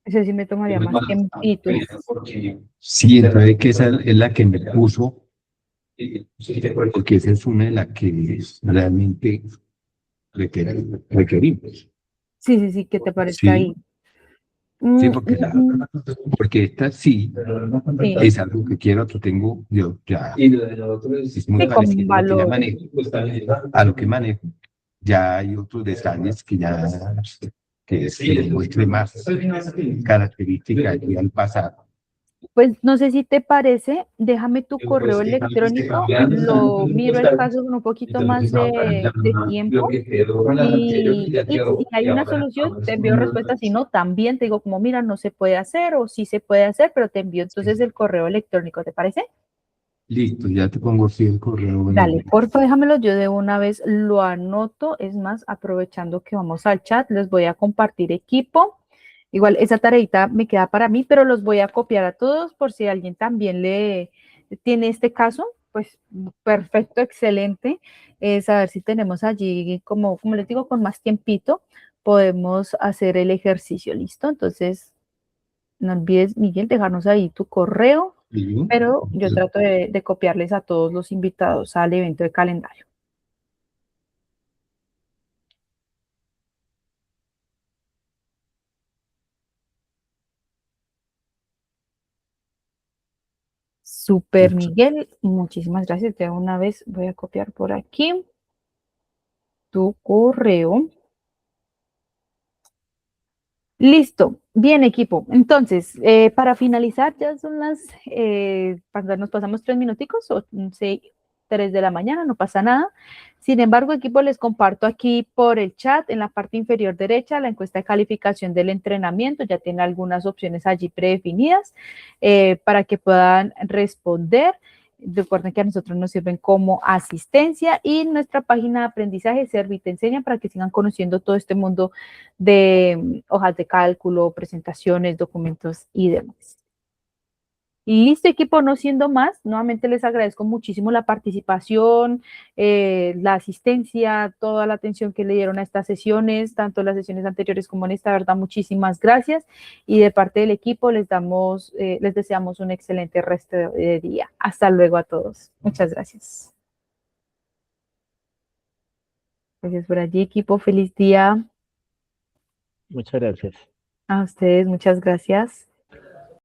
Ese sí me tomaría más tiempito. sí, entonces que esa es la que me puso, porque esa es una de las que realmente requerimos. Sí, que te parezca Sí, ahí. sí, Mm, porque, mm, porque esta sí sí, es algo que quiero, que tengo, yo ya es muy sí, con parecido a lo que ya valores. manejo, a lo que manejo. Ya hay otros detalles que les muestre más características y al pasar. Pues no sé si te parece, déjame tu correo electrónico, lo miro el caso con un poquito más de tiempo y si hay una solución, te envío respuesta, si no, también te digo como, mira, no se puede hacer o sí se puede hacer, pero te envío entonces el correo electrónico, ¿te parece? Listo, ya te pongo así el correo. Dale, porfa, déjamelo, yo de una vez lo anoto. Es más, aprovechando que vamos al chat, les voy a compartir equipo. Igual esa tareita me queda para mí, pero los voy a copiar a todos por si alguien también le tiene este caso. Pues perfecto, excelente. A ver si tenemos allí, como les digo, con más tiempito, podemos hacer el ejercicio. ¿Listo? Entonces, no olvides, Miguel, dejarnos ahí tu correo, pero yo trato de copiarles a todos los invitados al evento de calendario. Super, Miguel, muchísimas gracias. De una vez voy a copiar por aquí tu correo. Listo, bien equipo. Entonces, para finalizar, ya son nos pasamos 3 minuticos o 3 de la mañana, no pasa nada. Sin embargo, equipo, les comparto aquí por el chat, en la parte inferior derecha, la encuesta de calificación del entrenamiento. Ya tiene algunas opciones allí predefinidas para que puedan responder. Recuerden que a nosotros nos sirven como asistencia y nuestra página de aprendizaje Servite Enseña para que sigan conociendo todo este mundo de hojas de cálculo, presentaciones, documentos y demás. Listo, equipo, no siendo más, nuevamente les agradezco muchísimo la participación, la asistencia, toda la atención que le dieron a estas sesiones, tanto las sesiones anteriores como en esta, verdad, muchísimas gracias. Y de parte del equipo les deseamos un excelente resto de día. Hasta luego a todos. Muchas gracias. Gracias por allí, equipo. Feliz día. Muchas gracias. A ustedes, muchas gracias.